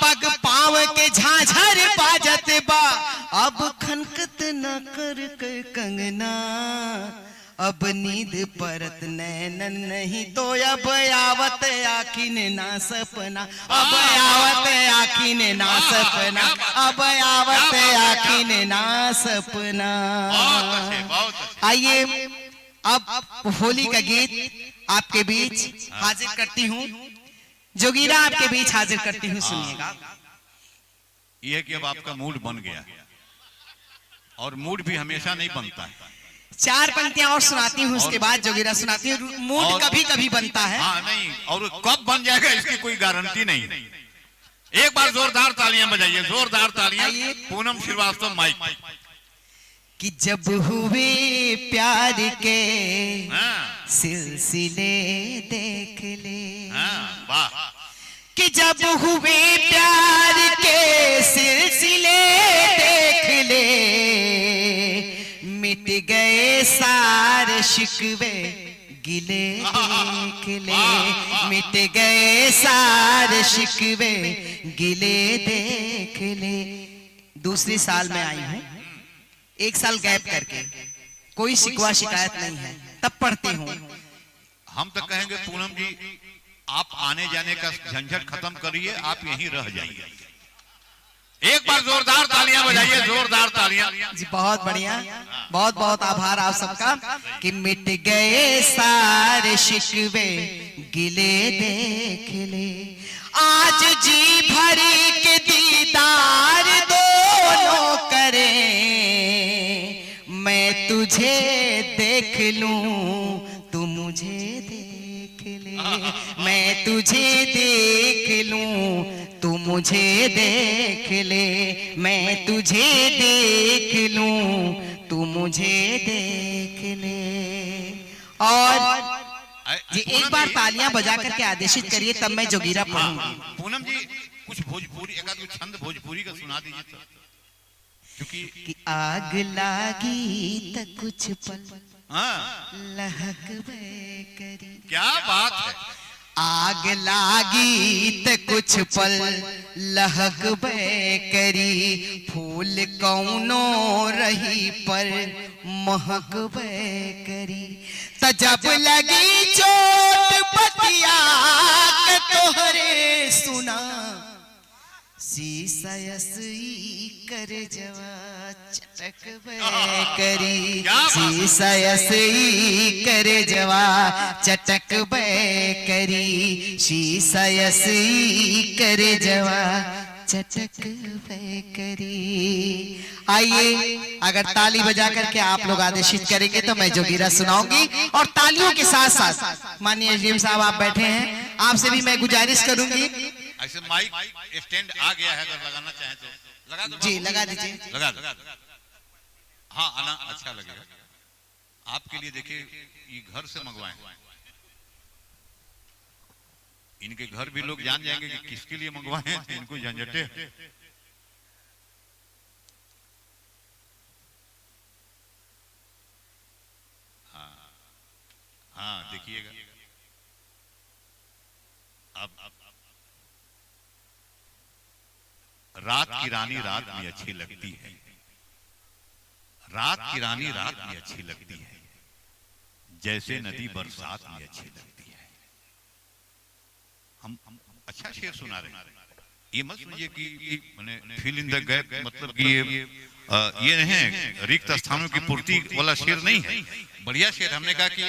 पग पाव के झाझर बाजत बा अब खनकत ना कर के कंगना। अब नींद परत नैनन नहीं तो अब आवत आखिन ना सपना अब आवत आखिन ना सपना अब आवत आखिन ना सपना। आइए अब होली का गीत आपके बीच हाजिर करती हूँ, जोगीरा आपके बीच हाजिर करती हूँ, सुनिएगा। यह कि अब आपका मूड बन गया और मूड भी हमेशा नहीं बनता है। चार पंक्तियां और सुनाती हूँ, उसके बाद जोगीरा सुनाती हूँ। मूड कभी कभी बनता है। हाँ नहीं, और कब बन जाएगा इसकी कोई गारंटी नहीं। एक बार जोरदार तालियां बजाइए, जोरदार तालियां। पूनम श्रीवास्तव माइक। कि जब हुए प्यार के सिलसिले देख ले, वाह। कि जब हुए प्यार के सिलसिले देख ले मिट गए सारे शिकवे गिले देख ले मिट गए सारे शिकवे गिले देख ले। दूसरे साल में आई हूँ, एक साल गैप करके, कोई शिकवा शिकायत नहीं है, तब पढ़ती हूँ। हम तो कहेंगे पूनम जी आप आने जाने का झंझट खत्म करिए, आप यहीं रह जाइए। एक बार जोरदार तालियां बजाइए, जोरदार तालियां जी। बहुत बढ़िया, बहुत बहुत आभार आप सबका। कि मिट गए सारे शिकवे गिले देख ले आज जी भरी के दीदार दोनों करें मैं तुझे देख लूं तू मुझे देख ले मैं तुझे देख लूं तू मुझे देख ले मैं तुझे देख लूं तू मुझे देख ले। और जी एक बार तालियां बजा करके आदेशित करिए, तब मैं जोगीरा पढ़ूंगी। पूनम जी कुछ भोजपुरी, एक आध छंद भोजपुरी का सुना दीजिए तो। कि आग लागी त कुछ पल लहक बे करी। क्या बात है। आग लागी त कुछ पल लहक बे करी फूल कौनो रही पर महक बे करी। त जब लगी चोट पतिया के तोहरे सुना शीशयसी कर जवा चटक बे करी शीशयसी कर जवा चटक बे करी शीशयसी कर जवा चटक बे करी। आइए अगर ताली बजा करके आप लोग आदेशित करेंगे तो मैं जोगीरा सुनाऊंगी। और तालियों के साथ साथ माननीय एसडीएम साहब आप बैठे हैं, आपसे भी मैं गुजारिश करूंगी। ऐसे माइक स्टैंड आ गया है, अगर लगाना चाहे तो लगा दो जी, लगा दीजिए। लगा दो। हाँ आना अच्छा लगेगा आपके लिए। देखिए ये घर से मंगवाए, इनके घर भी लोग जान जाएंगे कि किसके लिए मंगवाए हैं, तो इनको झंझटे। हाँ हाँ देखिएगा अब रात की रानी रात में अच्छी लगती है, रात की रानी रात में अच्छी लगती है, जैसे नदी बरसात में अच्छी लगती है। हम अच्छा शेर सुना रहे हैं। ये मत समझिए कि मैंने फिल इन द गैप, मतलब कि ये नहीं है रिक्त स्थानों की पूर्ति वाला शेर नहीं है, बढ़िया शेर। हमने कहा कि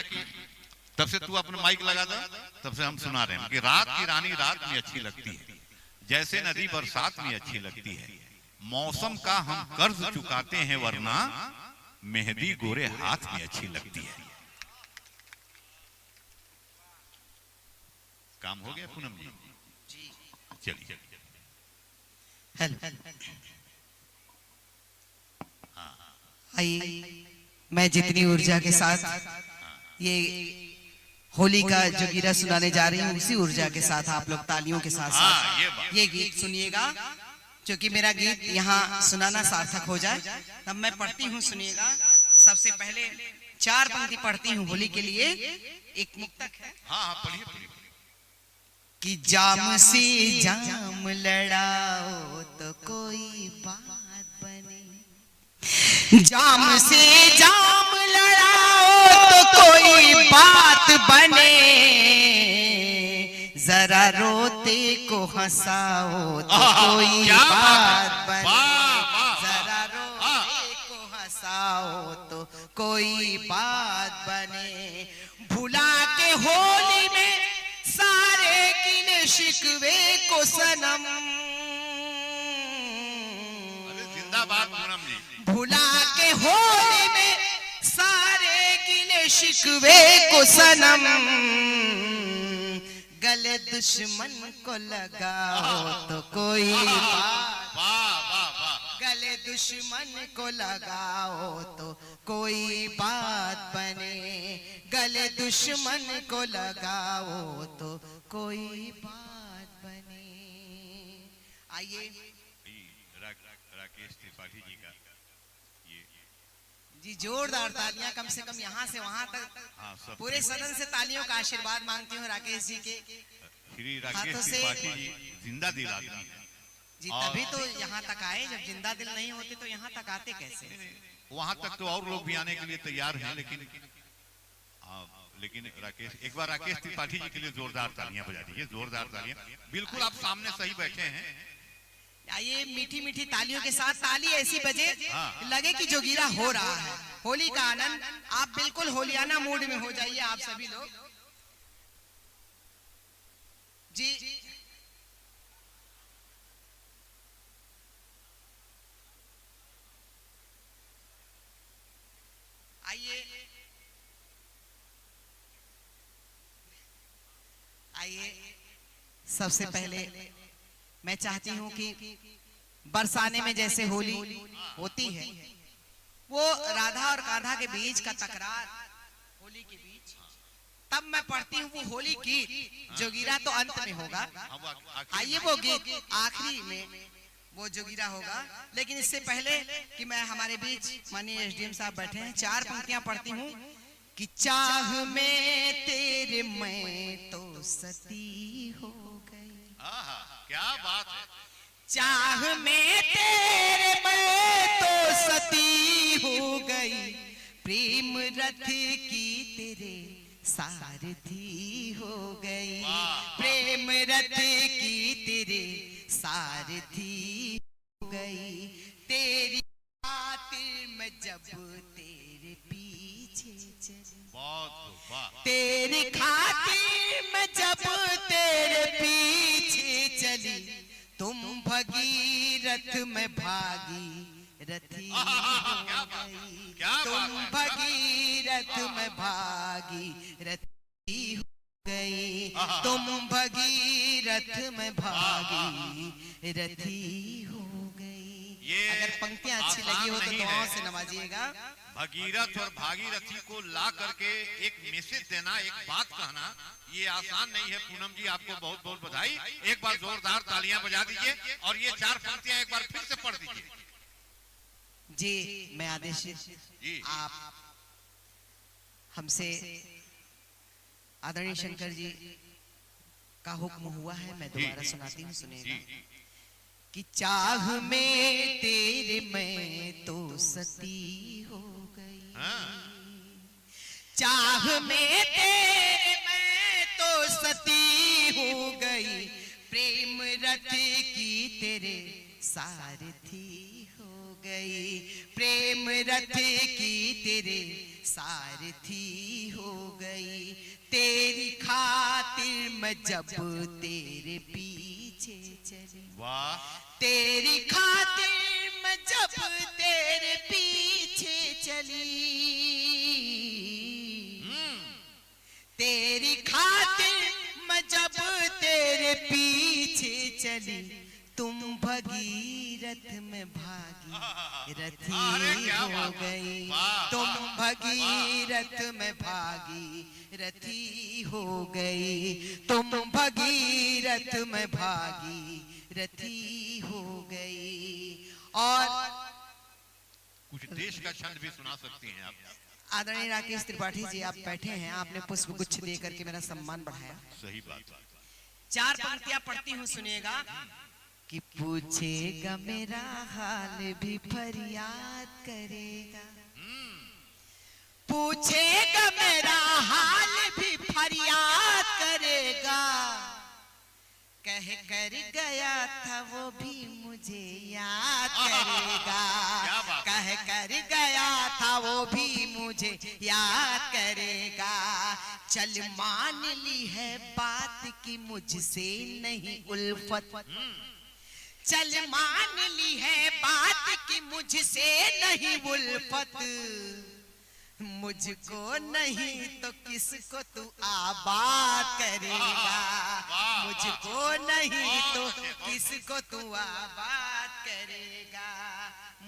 तब से तू अपना माइक लगा दो, तब से हम सुना रहे हैं कि रात की रानी रात में अच्छी लगती है, जैसे नदी बरसात में अच्छी लगती है, मौसम का हम कर्ज चुकाते हैं, वरना मेहंदी गोरे हाथ में अच्छी लगती है। काम हो गया पूनम जी? चलिए आइए, मैं जितनी ऊर्जा के साथ ये होली का जो गीत सुनाने जा रही हूँ, उसी ऊर्जा के साथ आप लोग तालियों के साथ साथ ये गीत सुनिएगा, क्योंकि मेरा गीत यहाँ सुनाना सार्थक हो जाए। तब मैं पढ़ती हूँ, सुनिएगा। सबसे पहले 4 पंक्ति पढ़ती हूँ होली के लिए। एक मुक्तक है। हाँ पढ़िए पढ़िए। कि जाम से जाम लड़ाओ तो कोई बात बने, जाम से जाम लड़ाओ तो कोई बात बने, जरा रोते को हंसाओ तो कोई बात बने, जरा रोते को हंसाओ तो कोई बात बने, भुला के होली में सारे गिले शिकवे को सनम, जिंदाबाद पूनम जी। भुला के होली में सारे गिले शिकवे को सनम, गले दुश्मन को लगाओ तो कोई गले दुश्मन को लगाओ तो कोई बात बने, गले दुश्मन को लगाओ तो कोई बात बने। आइए राकेश त्रिपाठी जी का ये जी, जोरदार तालियां कम से कम यहाँ से वहां तक पूरे सदन से तालियों का आशीर्वाद मांगती हूँ राकेश जी के श्री राकेश त्रिपाठी जी जिंदा दिल आदमी है जी, तभी तो यहाँ तक आए। जब जिंदा दिल नहीं होते तो यहाँ तक आते कैसे? वहां तक तो और लोग भी आने के लिए तैयार हैं, लेकिन राकेश, एक बार राकेश त्रिपाठी जी के लिए जोरदार तालियां बजा दीजिए, जोरदार तालियां। बिल्कुल आप सामने सही बैठे हैं। आइए, मीठी मीठी तालियों के साथ ताली ऐसी बजे लगे कि जोगीरा हो रहा है। होली का आनंद, आप बिल्कुल होलियाना मूड में हो जाइए आप सभी लोग जी। आइए, सबसे पहले मैं चाहती हूँ कि बरसाने में जैसे होली होती है, वो राधा और कान्हा के बीच का तकरार होली के बीच, तब मैं पढ़ती हूँ वो होली गीत। जोगीरा तो अंत में होगा, आइए वो गीत आखिरी में वो जोगीरा होगा। लेकिन इससे पहले कि मैं हमारे बीच माननीय एसडीएम साहब बैठे हैं, 4 पंक्तियां पढ़ती हूँ कि चाह में तेरे मैं तो सती हो गई, क्या बात है, चाह में तेरे मैं तो सती हो गई, प्रेम रथ की तेरे सारथी हो गई, प्रेम रथ की तेरे सारथी हो गई, तेरी खातिर मैं जब तेरे पीछे चली, तेरी खातिर मैं जब तेरे पीछे चली, तुम भगीरथ में भागी रथी हो गई, तुम भगीरथ में भागी रथी हो गई, तुम भगीरथ में भागी रथी हो गई। अगर पंक्तियां अच्छी लगी हो तो दुआओं से नवाजिएगा। भगीरथ और भागीरथी को ला करके एक मैसेज देना, एक बात कहना, ये आसान नहीं है। पूनम जी, आपको बहुत बहुत बधाई। एक बार जोरदार तालियां बजा दीजिए और ये 4 पंक्तियां एक बार फिर से पढ़ दीजिए। जी, मैं आदेशित, आप हमसे आदरणीय शंकर जी का हुक्म हुआ है, मैं दोबारा सुनाती हूँ, सुनिएगा। कि चाह में तेरे मैं तो सती हो गई, चाह में तेरे मैं तो सती हो गई, प्रेम रथ की तेरे सारथी हो गई, प्रेम रथ की तेरे सारथी हो गई। तेरी खातिर मैं जब तेरे पीछे चली, वाह, तेरी खातिर मैं जब तेरे पीछे चली, तेरी खातिर मैं जब तेरे पीछे चली, तुम भगीरथ में भागी रथी हो गई, तुम भगीरथ में भागी रथी हो गई, तुम भगीरथ में भागी रथी हो गई। और कुछ देश का छंद भी सुना सकती हैं आप। आदरणीय राकेश त्रिपाठी जी, आप बैठे हैं, आपने पुष्प गुच्छ दे करके मेरा सम्मान बढ़ाया। सही बात। 4 पंक्तियां पढ़ती हूँ, सुनिएगा। कि पूछेगा मेरा हाल भी फरियाद करेगा, पूछेगा मेरा हाल भी फरियाद करेगा, कह कर गया था वो भी मुझे याद करेगा, कह कर गया था वो भी मुझे याद करेगा। चल मान ली है बात की मुझसे नहीं उल्फत, चल मान ली है बात की मुझसे नहीं उल्फत, मुझको नहीं तो किसको तू आबाद करेगा, मुझको नहीं तो किसको तू आबाद करेगा,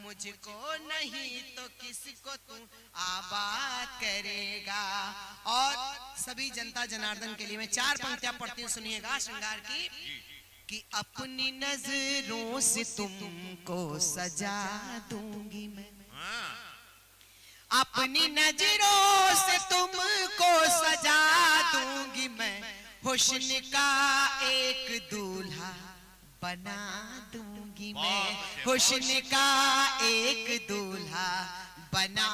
मुझको नहीं तो किसको तू आबाद करेगा। और सभी जनता जनार्दन के लिए मैं 4 पंक्तियां पढ़ती हूँ, सुनिएगा। श्रृंगार की कि अपनी नजरों से तुमको सजा दूंगी मैं, अपनी नजरों से तुमको सजा दूंगी मैं, हुस्न का एक दूल्हा बना दूंगी मैं, हुस्न का एक दूल्हा बना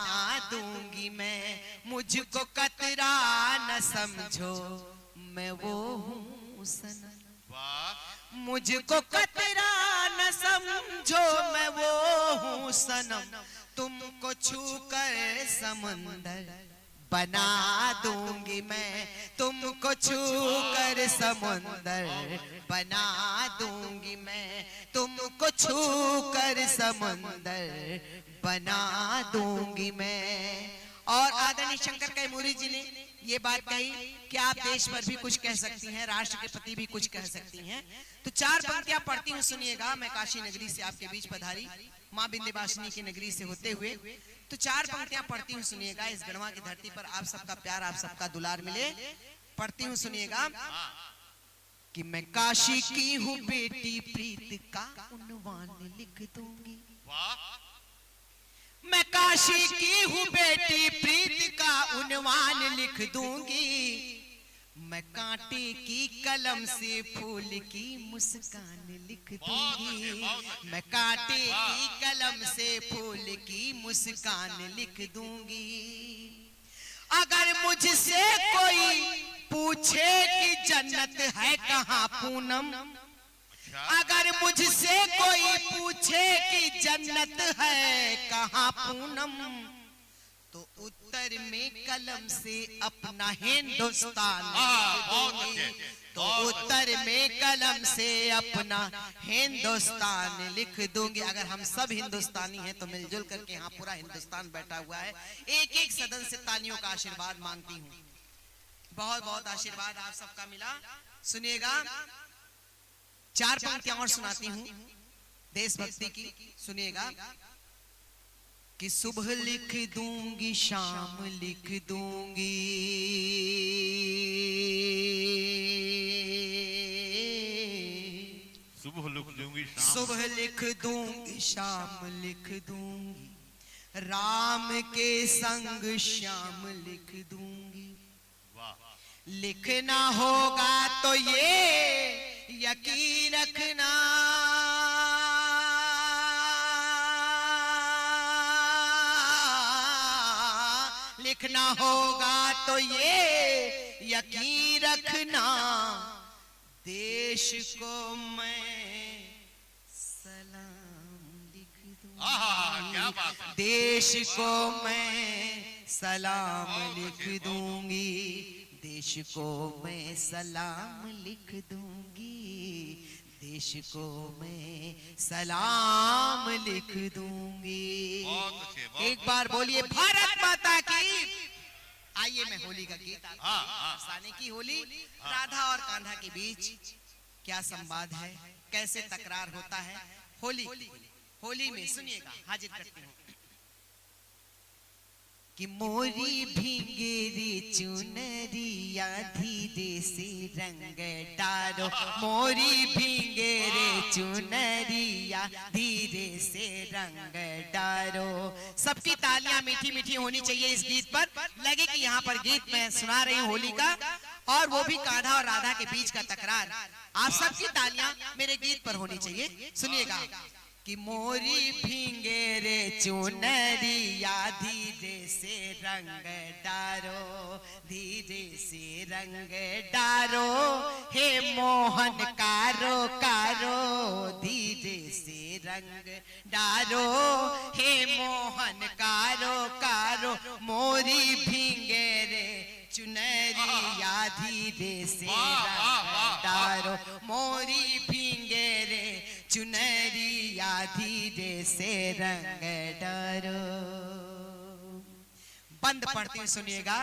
दूंगी मैं, मुझको कतरा न समझो मैं वो हूँ सनम, मुझको कतरा न समझो मैं वो हूँ सनम, तुमको छूकर समंदर बना दूंगी मैं, तुमको छूकर समंदर बना दूंगी मैं, तुमको छूकर समंदर बना दूंगी मैं। और आदरणीय शंकर कैमूरी जी ने ये बात कही कि आप देश पर भी कुछ कह सकती हैं, राष्ट्र के प्रति भी कुछ कह सकती हैं। तो 4 पंक्तियां पढ़ती हूँ, सुनिएगा। मैं काशी नगरी से आपके बीच पधारी, माँ विंध्यवासिनी की नगरी से होते हुए, तो 4 पंक्तियां पढ़ती हूँ, सुनिएगा। इस गढ़वा की धरती पर आप सबका प्यार, आप सबका दुलार मिले। पढ़ती हूँ, सुनिएगा। कि मैं काशी की हूँ बेटी, प्रीत का उन्वान लिख दूंगी, मैं काशी की हूँ बेटी, प्रीत का उन्वान लिख दूंगी, मैं कांटे की कलम से फूल की मुस्कान लिख दूंगी, मैं कांटे की कलम से फूल की मुस्कान लिख दूंगी। अगर मुझसे कोई पूछे कि जन्नत है कहाँ पूनम, अगर मुझसे कोई पूछे कि जन्नत है कहाँ पूनम, तो उत्तर में कलम से अपना हिंदुस्तान लिख दूंगी, तो उत्तर में कलम से अपना हिंदुस्तान लिख दूंगी। अगर हम सब हिंदुस्तानी हैं तो मिलजुल करके यहाँ पूरा हिंदुस्तान बैठा हुआ है। एक एक सदन से तालियों का आशीर्वाद मांगती हूँ, बहुत बहुत आशीर्वाद आप सबका मिला। सुनिएगा, 4 पंक्तियां और सुनाती हूँ देशभक्ति की, सुनिएगा। कि सुबह लिख दूंगी, शाम लिख दूंगी, सुबह लिख दूंगी, सुबह लिख दूंगी, शाम लिख दूंगी, राम के संग श्याम लिख दूंगी। लिखना होगा तो ये यकीन रखना, लिखना होगा तो ये यकीन रखना, देश को मैं सलाम लिख क्या दूंगी, बात है। देश को मैं सलाम लिख दूंगी, देश को मैं सलाम लिख दूंगी, देश को मैं सलाम लिख दूंगी। बहुत अच्छे, बहुत एक बार बोलिए भारत माता की। आइए मैं होली का गीत बरसाने की होली, राधा और कान्हा के बीच क्या संवाद है, कैसे तकरार होता है होली में सुनिएगा। हाजिर करती हूँ कि मोरी भींगेरी चुनरिया धीरे से रंग डारो, मोरी भींगेरे चुनरिया धीरे से रंग डारो। सबकी तालियां मीठी मीठी होनी चाहिए इस गीत पर। लगे कि यहाँ पर गीत मैं सुना रही हूँ होली का, और वो भी कान्हा और राधा के बीच का तकरार। आप सबकी तालियां मेरे गीत पर होनी चाहिए। सुनिएगा कि मोरी भींगे रे चुनरिया धीरे से रंग डारो, धीरे से रंग डारो, हे मोहन कारो कारो, धीरे से रंग डारो, हे मोहन कारो कारो, मोरी भींगे रे चुनरिया धीरे से रंग डारो, मोरी भींगे रे चुनरिया धीरे से रंग डारो। बंद पढ़ते हैं, सुनिएगा।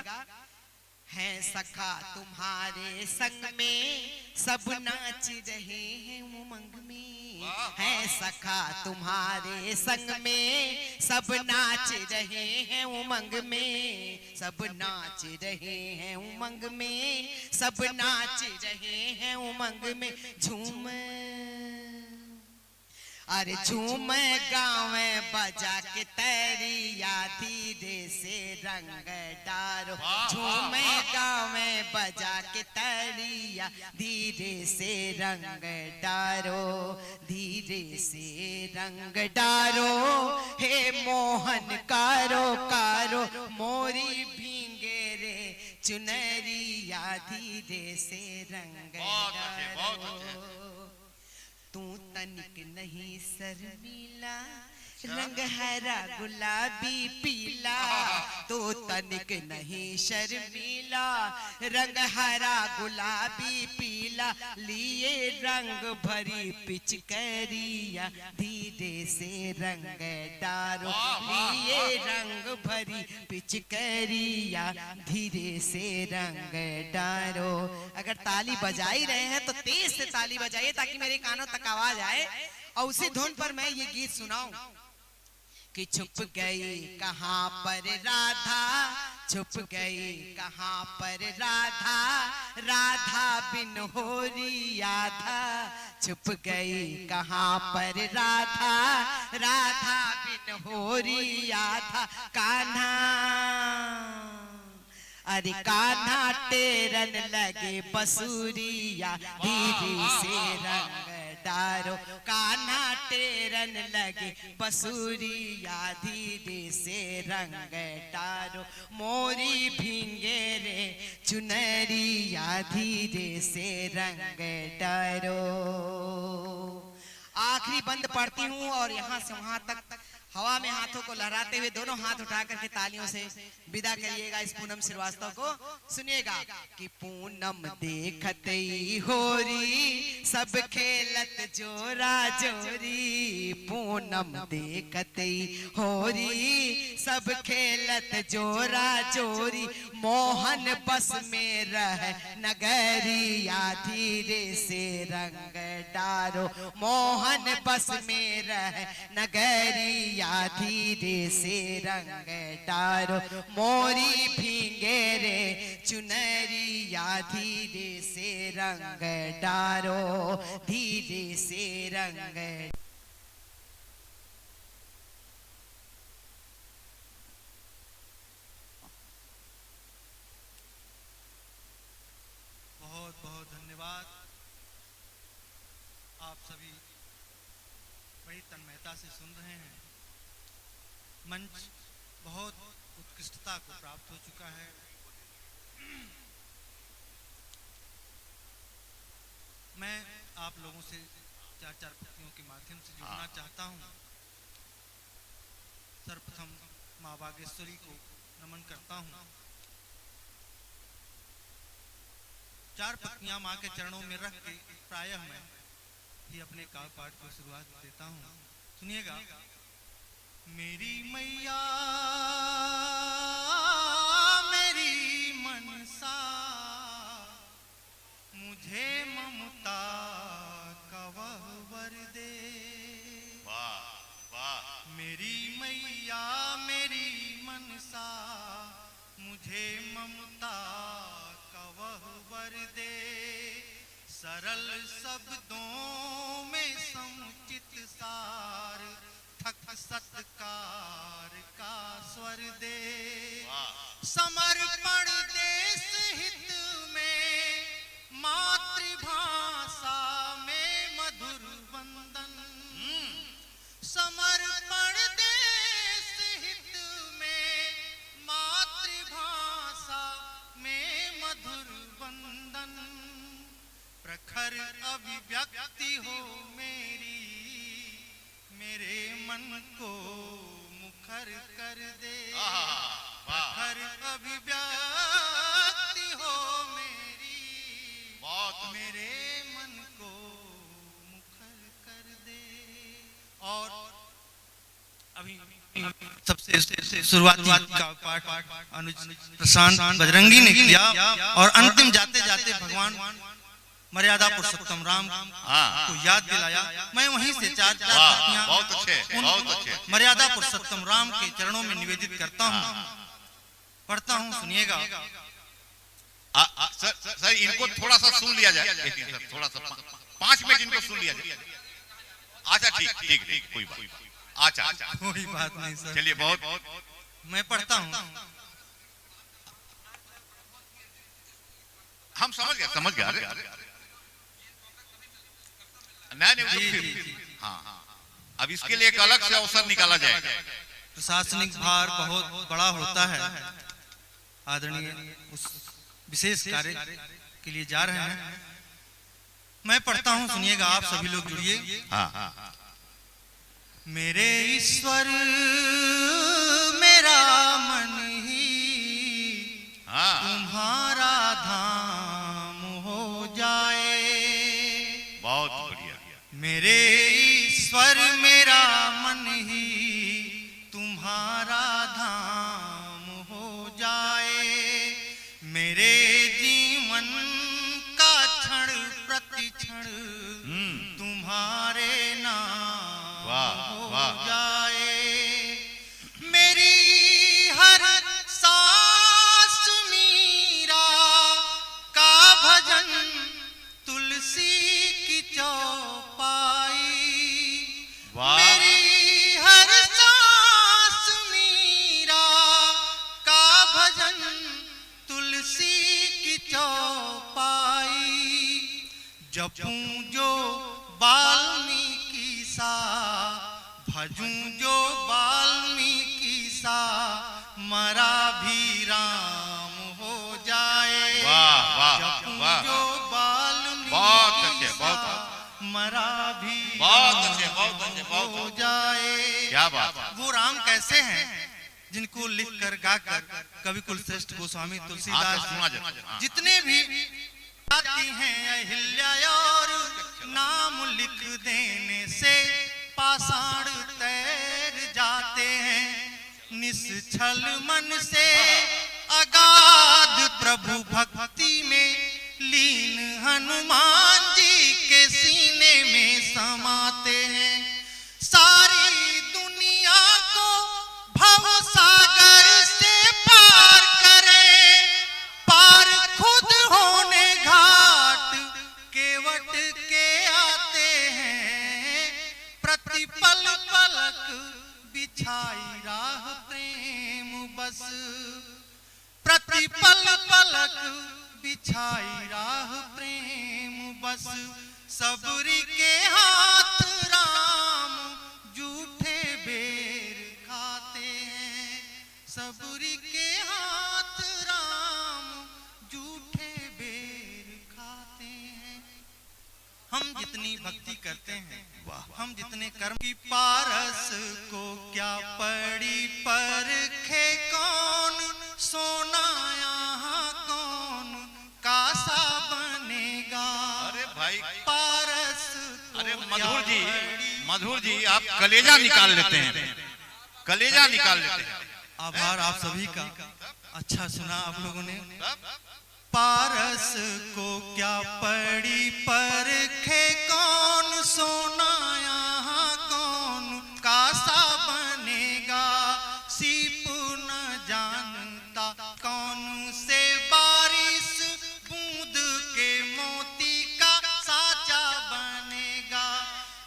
हैं सखा तुम्हारे संग में सब नाच रहे हैं उमंग में, हैं सखा तुम्हारे संग में सब नाच रहे हैं उमंग में, सब नाच रहे हैं उमंग में, सब नाच रहे हैं उमंग में। झूम अरे झूम गावे बजा के तैरिया धीरे से रंग डारो, झूम गावे बजा के तैरिया धीरे से रंग डारो, धीरे से रंग डारो, हे मोहन कारो कारो, मोरी भींगे रे चुनरिया धीरे से रंग डारो। तू तनिक नहीं शर्मीला, रंग हरा गुलाबी पीला, तो तनिक नहीं शर्मीला, रंग हरा गुलाबी पीला, लिए रंग भरी पिचकारिया धीरे से रंग डारो, लिए रंग भरी पिचकारिया धीरे से रंग डारो। अगर ताली बजा ही रहे हैं तो तेज से ताली बजाइए ताकि मेरे कानों तक आवाज आए, और उसी धुन पर मैं ये गीत सुनाऊं कि छुप गई कहाँ पर राधा, छुप गई कहाँ पर राधा, राधा बिन होरी आधा, छुप गई कहाँ पर राधा, राधा बिन होरी आधा। कान्हा अरे कान्हा टेरन लगे बसूरिया धीरे से रंग डारो, कान्हा टेरन लगे बसूरिया धीरे से रंग डारो, मोरी भींगे रे चुनरिया धीरे से रंग डारो। आखिरी बंद पढ़ती हूँ और यहाँ से वहां तक हवा में हाथों को लहराते हुए दोनों हाथ उठा करके तालियों से विदा करिएगा इस पूनम श्रीवास्तव को। सुनिएगा कि पूनम देखते ही होरी सब खेलत जोरा जोरी, पूनम देखते ही होरी सब खेलत जोरा जोरी, मोहन बस में रह नगरिया धीरे से रंग डारो, मोहन बस में रह नगरिया धीरे से रंग डारो, मोरी भींगे रे चुनरिया धीरे से रंग डारो, धीरे से रंग। बहुत बहुत धन्यवाद। आप सभी बड़ी तन्मयता से सुन रहे हैं। मंच बहुत उत्कृष्टता को प्राप्त हो चुका है। मैं लोगों से चार चार पंक्तियों के माध्यम से जुड़ना चाहता हूँ। सर्वप्रथम माँ बागेश्वरी को नमन करता हूँ। चार पंक्तियां माँ के चरणों में रख के प्रायः मैं ही अपने काव्य पाठ को शुरुआत देता हूँ। सुनिएगा। मेरी मैया मेरी मनसा मुझे ममता का वह वर दे। वाह वाह। मेरी मैया मेरी मनसा मुझे ममता का वह वर दे। सरल शब्दों में समुचित सार थक सत्कार का स्वर दे। समर्पण देश हित में मातृभाषा में मधुर वंदन। समर्पण देश हित में मातृभाषा में मधुर वंदन। प्रखर अभिव्यक्ति हो मेरी मेरे मन को मुखर कर दे। प्रखर अभिव्यक्ति हो मेरी मेरे मन को मुखर कर दे। और अभी सबसे शुरुआती का पाठ अनुज प्रशांत बजरंगी ने किया और अंतिम जाते जाते भगवान मर्यादा पुरुषोत्तम राम को याद दिलाया। मैं वहीं से चार बहुत अच्छे मर्यादा पुरुषोत्तम राम के चरणों में निवेदित करता हूँ, पढ़ता हूँ। सुनिएगा। सर इनको थोड़ा सा सुन लिया जाए, थोड़ा सा 5 मिनट इनको सुन लिया जाए। अच्छा ठीक ठीक ठीक कोई बात। अच्छा कोई बात नहीं सर, चलिए। बहुत मैं पढ़ता हूँ। हम समझ गया नहीं। हाँ अब इसके लिए एक अलग से अवसर निकाला जाएगा। प्रशासनिक भार बहुत बड़ा होता है। आदरणीय उस विशेष कार्य के लिए जा रहे हैं। मैं पढ़ता हूँ, सुनिएगा। आप सभी लोग जुड़िए। मेरे ईश्वर मेरा मन ही तुम्हारा धाम हो जाए। बहुत बढ़िया। मेरे ईश्वर मेरा मन ही तुम्हारा धाम हो जाए। मेरे जीवन का क्षण प्रति क्षण तुम्हारे नाम हो जाए। मेरी हर सांस मीरा का भजन तुलसी की चौपाई। मेरी हर सांस मीरा का भजन तुलसी की चौपाई। जपूं जो वाल्मीकि सा भजूं जो वाल्मीकि सा मरा भी राम हो जाए। जपूं जो वाल्मीकि सा मरा भी हो जाए। क्या बात। वो राम कैसे हैं जिनको लिख कर गाकर कवि कुलश्रेष्ठ गोस्वामी तुलसीदास जितने भी आती हैं अहिल्या और नाम लिख देने से पाषाण तैर जाते हैं। निश्चल मन से अगाध प्रभु भक्ति में लीन हनुमान जी के सीने में समाते हैं। सारी दुनिया को भव सागर से पार करें, पार खुद होने घाट केवट के आते हैं। प्रतिपल पलक बिछाई राह प्रेम बस, प्रतिपल पलक बिछाई राह प्रेम बस। सबरी के हाथ राम जूठे बेर खाते हैं। सबरी के हाथ राम जूठे बेर खाते हैं। हम जितनी हम जितने कर्म की पारस को क्या पड़ी परखे कौन, सोना यहाँ कौन कासा बनेगा। अरे भाई पारस अरे मधुर जी आप कलेजा निकाल लेते हैं, कलेजा निकाल लेते हैं। आभार आप सभी का, अच्छा सुना आप लोगों ने। पारस को क्या पड़ी परखे कौन, सोना यहाँ कौन कासा बनेगा। सीप न जानता कौन से बारिश, बूंद के मोती का साचा बनेगा।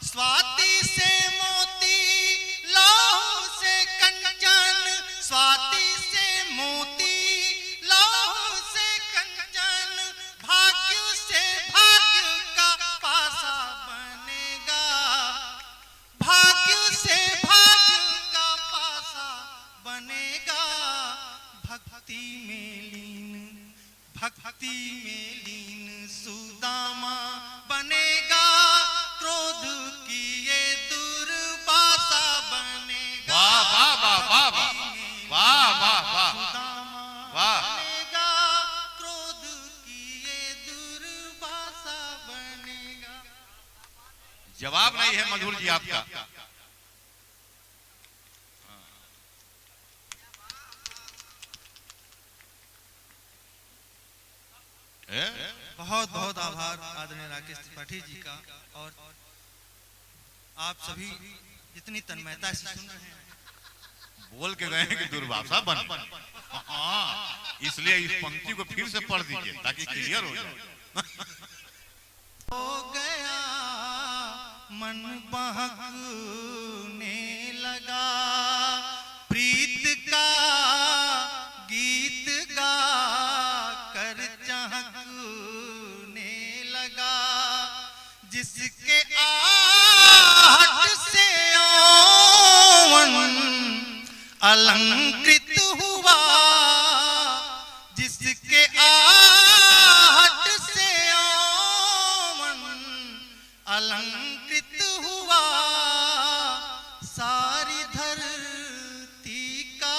स्वाति से मोती लौह से कंचन, स्वाति से मोती लौह से कंचन, भाग्य से भाग्य का पासा बनेगा। भाग्य से भाग्य का पासा बनेगा। भक्ति में लीन सुदामा बनेगा। क्रोध की ये दुर्वासा बनेगा। वाह वाह वाह वाह वाह वाह वाह वाह। बनेगा। क्रोध की ये दुर्वासा बनेगा। जवाब नहीं है मधुर जी आपका। बहुत बहुत आभार आदरणीय राकेश त्रिपाठी जी का, और आप सभी जितनी तन्मयता से सुन रहे हैं। बोल के गए हैं कि दुर्भाषा बन। हाँ, इसलिए इस पंक्ति को फिर से पढ़ दीजिए ताकि क्लियर हो जाए। हो गया मन बहकने लगा, प्रीत का गीत गा कर चहकने लगा। जिसके आहट से यौवन अलंकृत हुआ, जिसके आहट से यौवन अलंकृत हुआ। सारी धरती का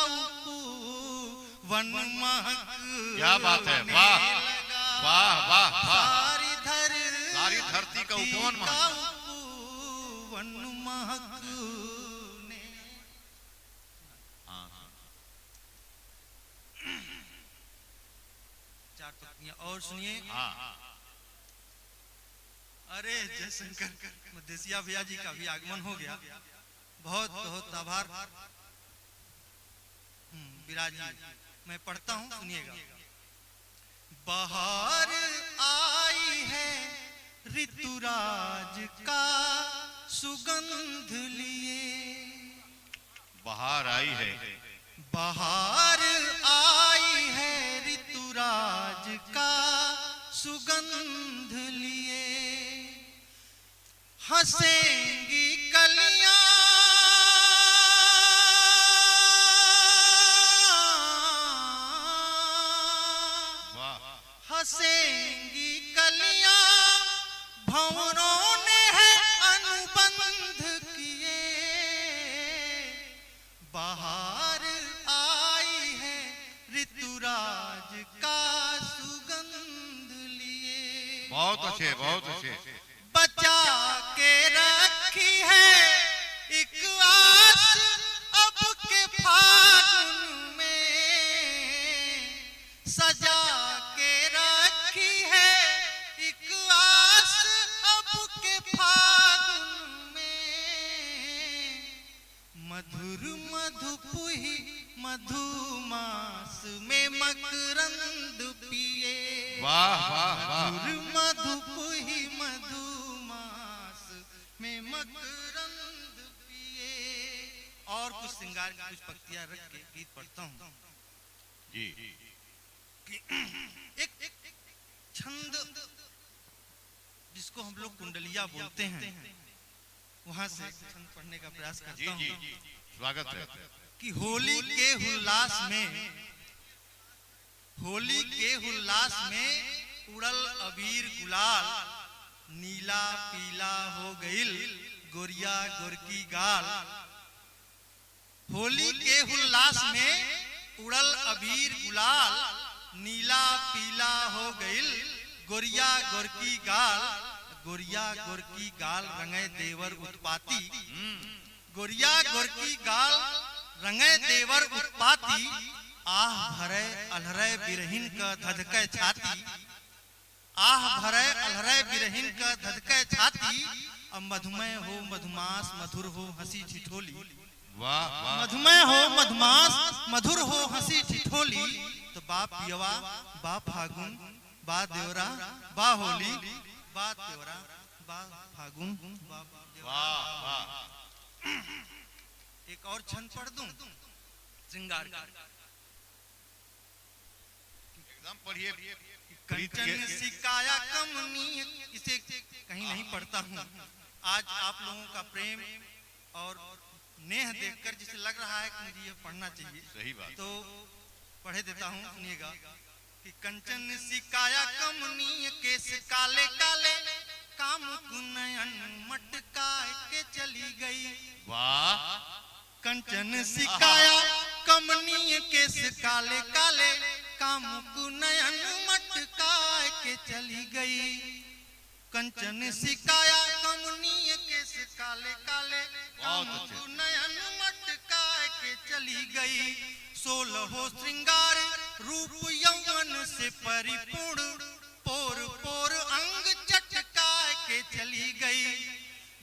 वन महक, क्या बात है, वाह वाह वाह वाह। सारी धरती का उपवन वन महक ने। चार पंक्तियां और सुनिए। अरे जयशंकर मदेसिया भैया जी का भी आगमन हो गया, बहुत बहुत आभार। विराज जी मैं पढ़ता हूं, सुनिएगा। बाहर आई है ऋतुराज का सुगंध लिए। बाहर आई है, बाहर आई है ऋतुराज का सुगंध लिए। हंसेंगी कलियां हंसेंगी कलियां, भंवरों ने है अनुबंध किए। बाहर आई है ऋतुराज का सुगंध लिए। बहुत अच्छे बहुत अच्छे। बचा के रखी है एक आस अब के फागुन में। सजा के रखी है एक आस अब के फागुन में। मधुर मधुपुही मधुमास में मकरंद पिए। वाह वाह वाह। मधुर मधुपुही मधुमास में मकरंद पिए। और कुछ श्रृंगार की कुछ पंक्तियां रख के गीत पढ़ता हूं जी। एक छंद जिसको हम लोग कुंडलिया बोलते हैं, वहां से छंद पढ़ने का प्रयास जी करता जी हूं। स्वागत है। कि होली के उल्लास में उड़ल अबीर गुलाल, नीला पीला हो गईल गोरिया गोरकी गाल। होली के उल्लास में उड़ल अबीर गुलाल, नीला पीला हो गइल गोरिया गोरकी गाल। गोरिया गोरकी गाल रंगे देवर उत्पाती, गोरिया गोरकी गाल रंगे देवर उत्पाती। आह भरे अलहरे बिरहिन का धधके छाती, आह भरे अलहरे बिरहिन का धधके छाती। अब मधुमय हो मधुमास मधुर हो हंसी ठिठोली, वाह वाह मधुमय हो मधुमास मधुर हो हंसी ठिठोली। तो बा पियवा बा फागुन बा देवरा बा होली, बा देवरा बा फागुन बा वाह वाह। एक और छंद पढ़ दूं श्रृंगार का। एकदम पढ़िए। कंचन सिकाया कमनीय, इसे कहीं नहीं पढ़ता हूँ। आज आप लोगों का प्रेम और नेह देखकर जिसे लग रहा है कि मुझे ये पढ़ना चाहिए, सही बात। तो पढ़े देता हूँ, सुनिएगा कि कंचन सिकाया कमनीय, केस काले काले, काम गुनयन मटका के चली गई। वाह। कंचन सिकाया कमनीय, केस काले काले, काम गुनयन मटका के चली गई। कंचन सिकाया कमनीय, केस काले काले, काम गुनयन मटका के चली गई। 16 श्रृंगार रूप यौवन से परिपूर्ण, पोर पोर अंग चटका के चली गई।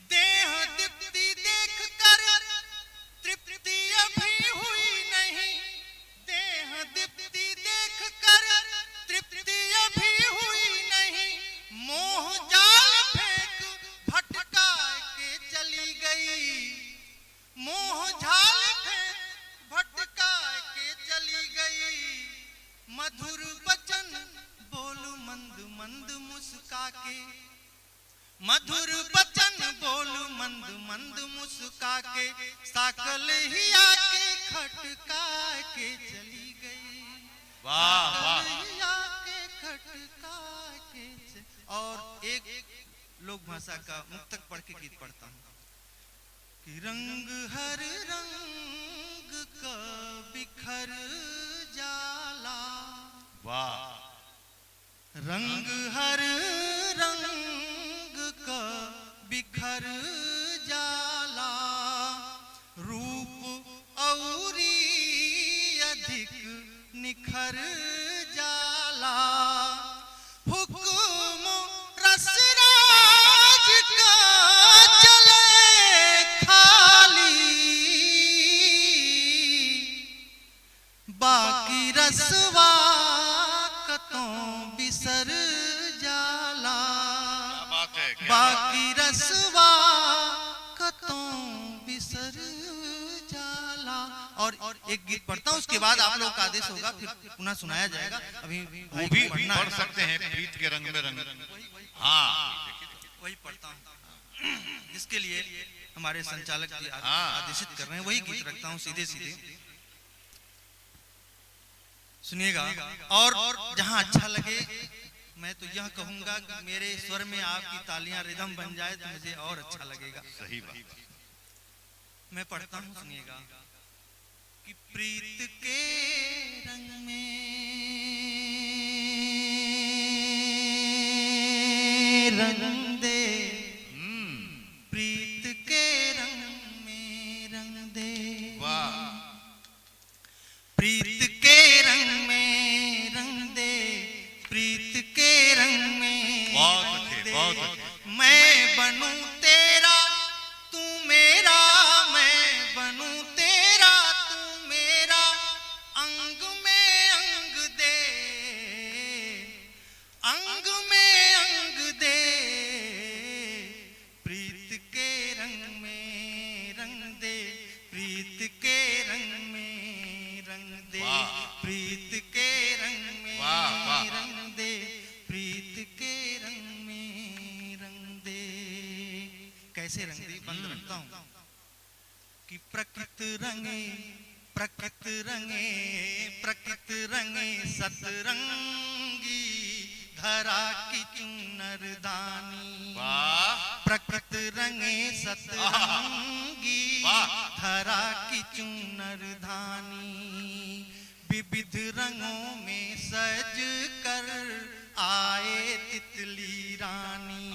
देह दीप्ति देख कर तृप्ति अभी हुई नहीं, देह दीप्ति देख कर तृप्ति अभी हुई नहीं। मोह जाल फेंक भटका के चली गई, मोह जाल फेंक भटका के चली गई। मधुर वचन बोलू मंद मंद मुस्का के, मधुर वचन बोलू मंद मंद मुस्का के, साकल ही आके खटका के चली गई। वाह वाह। साकल आके खटका के और एक लोक भाषा का मुक्तक पढ़ के गीत पढ़ता हूँ कि रंग हर रंग का बिखर जाला, वाह। रंग हर रंग का बिखर जाला, रूप औरी अधिक निखर जाला। हुक्म रसराज का चले खाली, बाकी रसवा कतों बिसर जाला। क्या बात है, क्या बात। बाकी रसवा कतों बिसर जाला। और एक गीत पढ़ता हूँ, उसके बाद आप लोग का आदेश होगा, फिर पुनः सुनाया जाएगा। अभी वो भी पढ़ सकते हैं, प्रीत के रंग में रंग। हाँ वही पढ़ता हूँ जिसके लिए हमारे संचालक जी आदेशित कर रहे हैं, वही गीत रखता हूँ सीधे सीधे। सुनिएगा। और जहाँ अच्छा लगे मैं तो यह कहूंगा कि मेरे स्वर में आपकी तालियां रिदम बन जाए तो मुझे और अच्छा लगेगा। सही बात। मैं पढ़ता हूँ, सुनिएगा कि प्रीत के रंग में रंग दे, प्रीत के रंग में रंग दे। वाह। प्रीत के रंग में रंग दे, प्रीत के रंग में बहुत रंग अच्छे, दे। बहुत अच्छे। मैं बनूं तेरा तू मेरा, मैं बनूं तेरा तू मेरा, अंग में अंग दे, अंग में अंग दे। प्रीत के रंग में रंग दे, प्रीत के रंग में रंग दे। प्रीत के रंग में रंग दे, प्रीत के रंग में रंग दे। कैसे रंग दे? बंद रखता हूँ कि प्रकृति रंगे, प्रकृति रंगे, प्रकृति रंगे सतरंगी, धरा की चुनर दानी, वाह प्रकृत रंगे सतरंगी, धरा की चुनर धानी, विविध रंगों में सज कर आए तितली रानी,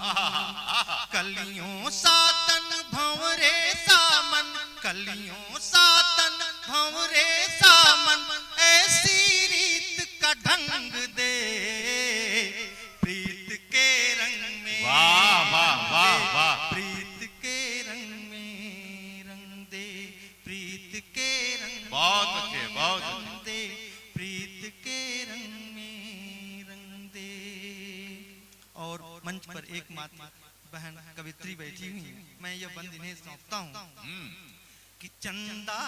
कलियों सातन भंवरे सामन, कलियों सातन भंवरे सामन, ऐसी रीत का ढंग दे प्रीत के रंग में, वाह वाह वाह वाह, प्रीत के रंग में रंग दे, प्रीत के रंग, बहुत अच्छे बहुत अच्छे। दे, प्रीत के रंग में रंग दे। और मंच पर एक माता बहन कवित्री बैठी हुई, मैं यह बंद इन्हें सौंपता हूँ कि चंदा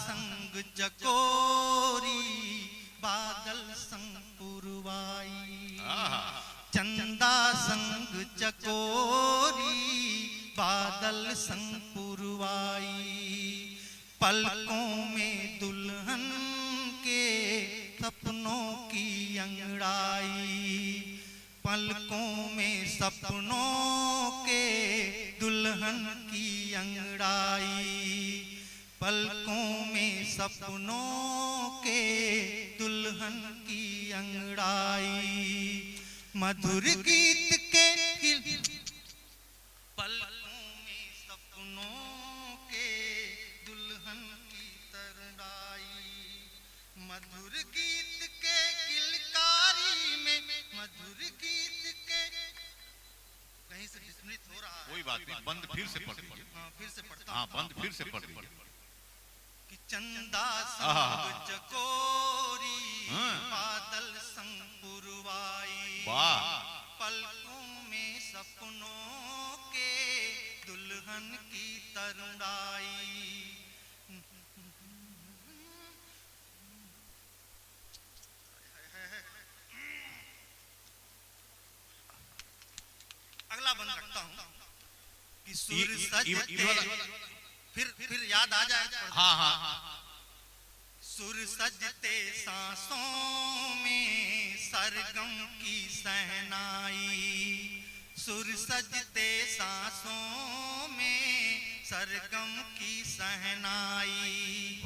संग चकोरी, बादल संग पुरवाई, चंदा संग चकोरी, बादल संग पुरवाई, पलकों में दुल्हन के सपनों की अंगड़ाई, पलकों में सपनों के दुल्हन की अंगड़ाई, पलकों में सपनों के दुल्हन की अंगड़ाई, मधुर गीत के पलकों में सपनों के दुल्हन की तरंगाई, मधुर गीत के किलकारी में, मधुर गीत के, कहीं से विस्मृत हो रहा है, कोई बात नहीं, बंद फिर से पढ़ दीजिए। हाँ फिर से पढ़ता हाँ हूँ। बंद फिर से पढ़ दीजिए। कि चंदा संग चकोरी, बादल संग पुरवाई, वाह पलकों में सपनों के दुल्हन की तरुणाई, अगला बंद रखता हूँ कि सूर्य सजते, फिर याद आ जाए। हाँ हाँ, सुर सजते सांसों में सरगम की सहनाई, सुर सजते सांसों में सरगम की सहनाई,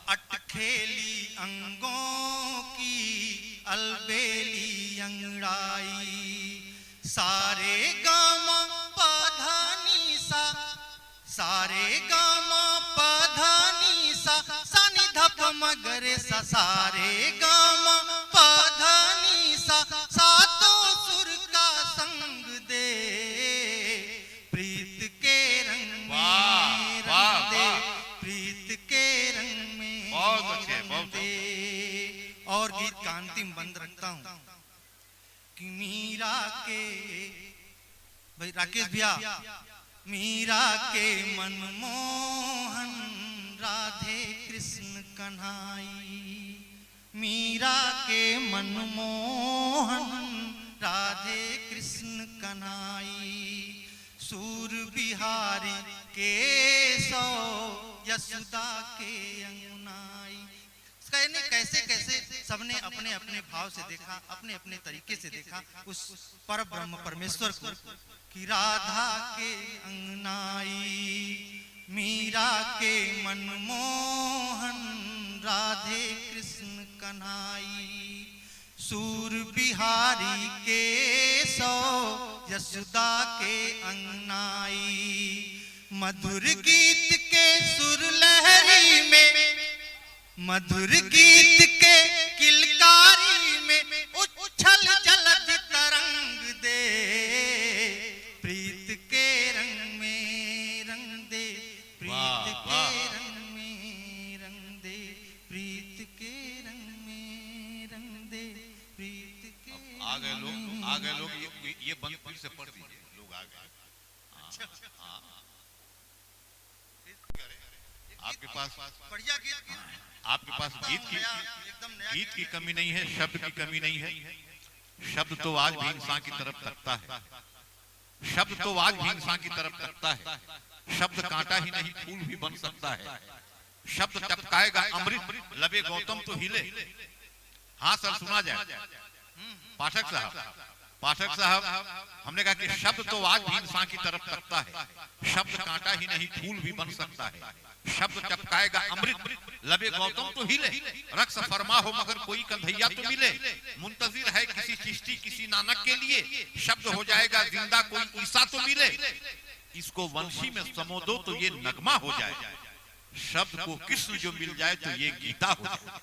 अटखेली अंगों की अलबेली अंगड़ाई, सारे गामा पाधानी सा, सारे गामा पाधानी सा, सानी धप मगरे सा, सारे गामा पाधानी सा, सातों सुर का संग दे प्रीत के रंग में रंग दे, प्रीत के रंग में रंग दे। और गीत का अंतिम बंद रखता हूँ कि मीरा के, भाई राकेश भैया, मीरा के मनमोहन राधे कृष्ण कन्हाई, मीरा के मनमोहन राधे कृष्ण कन्हाई, सूर बिहारी के सो यशोदा के अंगनाई। कहने कैसे कैसे सबने अपने अपने भाव से देखा, अपने अपने तरीके से देखा उस पर ब्रह्म परमेश्वर को कि राधा के अंगनाई, मीरा के मनमोहन राधे कृष्ण कन्हाई, सूर बिहारी के सो यशोदा के अंगनाई, मधुर गीत के सुर लहरी में, मधुर गीत के किलकारी में उछल जलद तरंग दे प्रीत के रंग में रंग दे, प्रीत के रंग में रंग दे, प्रीत के रंग में रंग दे, प्रीत के। आ गए लोग ये बंद फिर से पढ़ दीजिए, लोग आ गए। आपके पास बढ़िया गीत, आपके पास गीत की कमी नहीं है, शब्द की कमी नहीं है। शब्द तो आज भी इंसान की तरफ तकता है, शब्द तो आज भी इंसान की तरफ तकता है। शब्द कांटा ही नहीं फूल भी बन सकता है। शब्द टपकाएगा अमृत, लबे गौतम तो हिले। हाँ सर सुना जाए। पाठक साहब हमने कहा कि शब्द तो आज भी इंसान की तरफ तकता है, शब्द कांटा ही नहीं फूल भी बन सकता है, शब्द टपकाएगा अमृत, लबे गौतम तो हिले, रक्स फरमा हो मगर कोई कंधैया तो मिले, मुंतजिर है किसी चिश्ती किसी नानक के लिए, शब्द हो जाएगा जिंदा कोई ईसा तो मिले, इसको वंशी में समो दो तो ये नगमा हो जाए, शब्द को कृष्ण जो मिल जाए तो ये गीता हो जाए,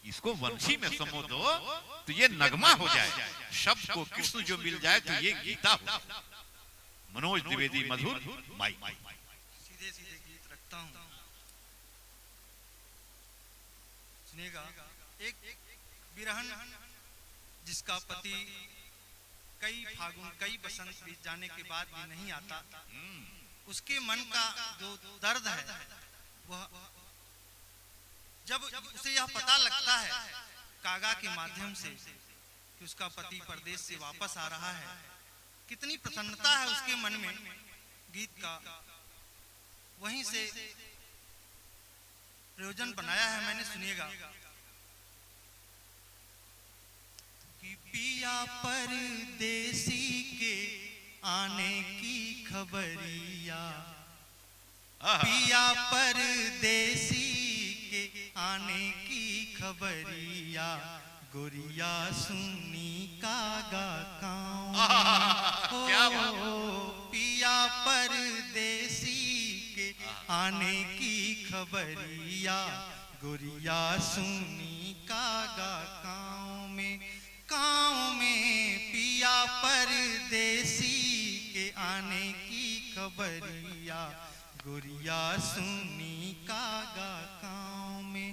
इसको वंशी में समो दो तो ये नगमा हो जाए, शब्द को कृष्ण जो मिल जाए तो ये गीता हो जाए। मनोज द्विवेदी मधुर माई। सीधे सीधे गीत रखता हूँ, सुनिएगा। एक बिरहन जिसका पति कई फागुन कई बसंत बीत जाने के बाद भी नहीं आता, उसके मन का जो दर्द है वह जब उसे यह पता लगता है कागा के माध्यम से कि उसका पति परदेश से वापस आ रहा है, कितनी प्रसन्नता है उसके मन में। गीत का वहीं से प्रयोजन बनाया है मैंने, सुनिएगा। कि पिया परदेसी के आने की खबरिया, पिया परदेसी आने की खबरिया, गोरिया सुनी कागा क्या बात। पिया परदेसी के आने की खबरिया, गोरिया सुनी कागा गाँव में पिया परदेसी के आने की खबरिया, गोरिया सुनी कागा गाँव में।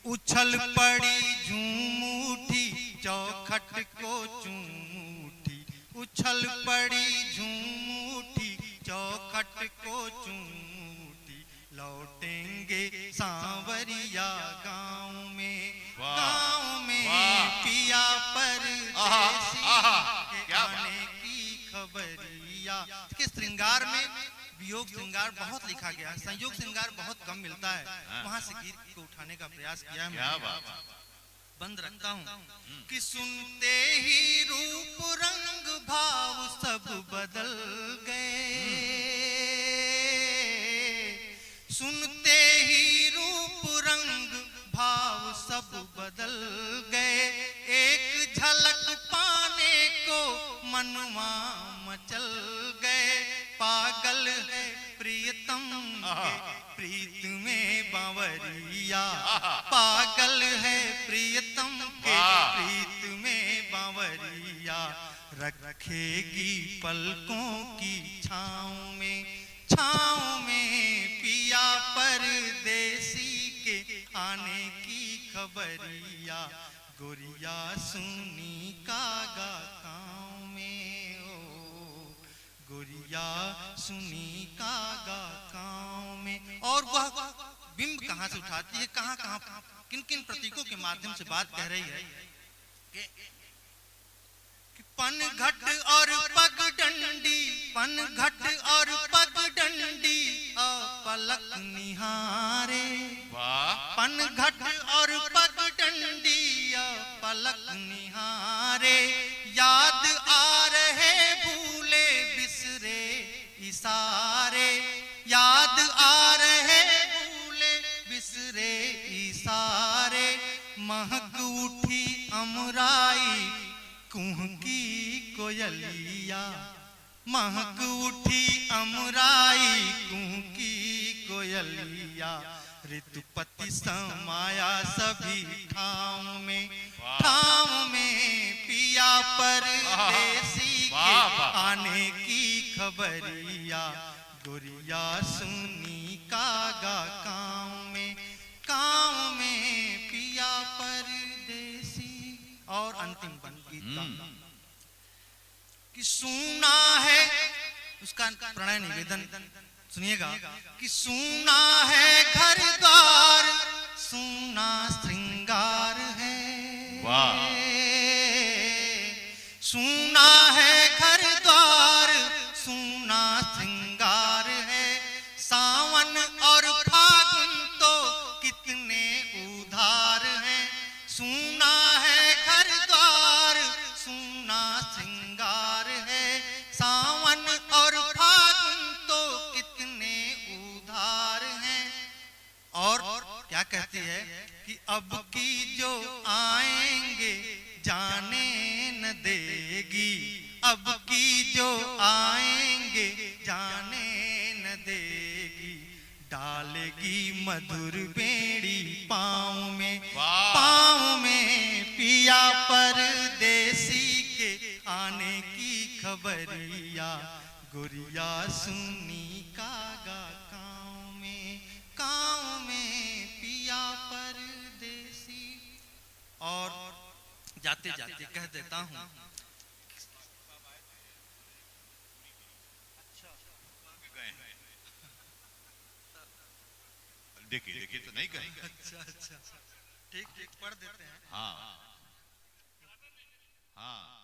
उछल पड़ी झूम उठी चौखट को चूमूठी, उछल पड़ी झूम उठी चौखट को चूमूठी, लौटेंगे सांवरिया गाँव में पिया परदेसी के आने की खबरिया। इसके श्रृंगार में वियोग श्रृंगार बहुत लिखा गया है, संयोग श्रृंगार बहुत कम मिलता है, वहां से गीत को उठाने का प्रयास किया है। बंद रखता हूँ कि सुनते ही रूप रंग भाव सब बदल गए, सुनते ही रूप रंग भाव सब बदल गए, एक झलक पाने को मनवा मचल गए, पागल है प्रियतम के प्रीत में बावरिया, पागल है प्रियतम के प्रीत में बावरिया, रखेगी पलकों की छाँव में पिया परदेसी के आने की खबरिया, गोरिया सुनी कागा गाँव में, गोरिया सुनी कागा गाँव में। और वह बिंब कहाँ से उठाती है, कहाँ कहाँ किन किन प्रतीकों के माध्यम से बात कह रही है कि पनघट और पगडंडी, पनघट और पगडंडी पलक निहारे, पनघट और पगडंडी पलक निहारे, याद आ रहे भूले बिसरे इशारे, याद आ रहे भूले बिसरे इशारे, महक उठी अमराई कुह की कोयलिया, महक उठी अमराई कुह की कोयलिया, ऋतुपति समाया सभी ठाव में पिया परदेसी के आने की खबरिया, गोरिया सुनी कागा गाँव में पिया परदेसी। और अंतिम बन गीत कि सुना है उसका प्रणय निवेदन, सुनिएगा कि सुना है घर द्वार, सुना श्रृंगार है, सुना है घर द्वार, सुना श्रृंगार है, सावन और फागुन तो कितने उधार हैं, सुना है अब की जो आएंगे जाने न देगी, अब की जो आएंगे जाने न देगी, डालेगी मधुर बेड़ी पाँव में, पाँव में पिया परदेसी के आने की खबरिया, गोरिया सुनी कागा गाँव में पिया परदेसी। और जाते जाते कह देता हूँ, देखिए देखिए तो नहीं गए। अच्छा अच्छा ठीक ठीक पढ़ देते हैं। हाँ हाँ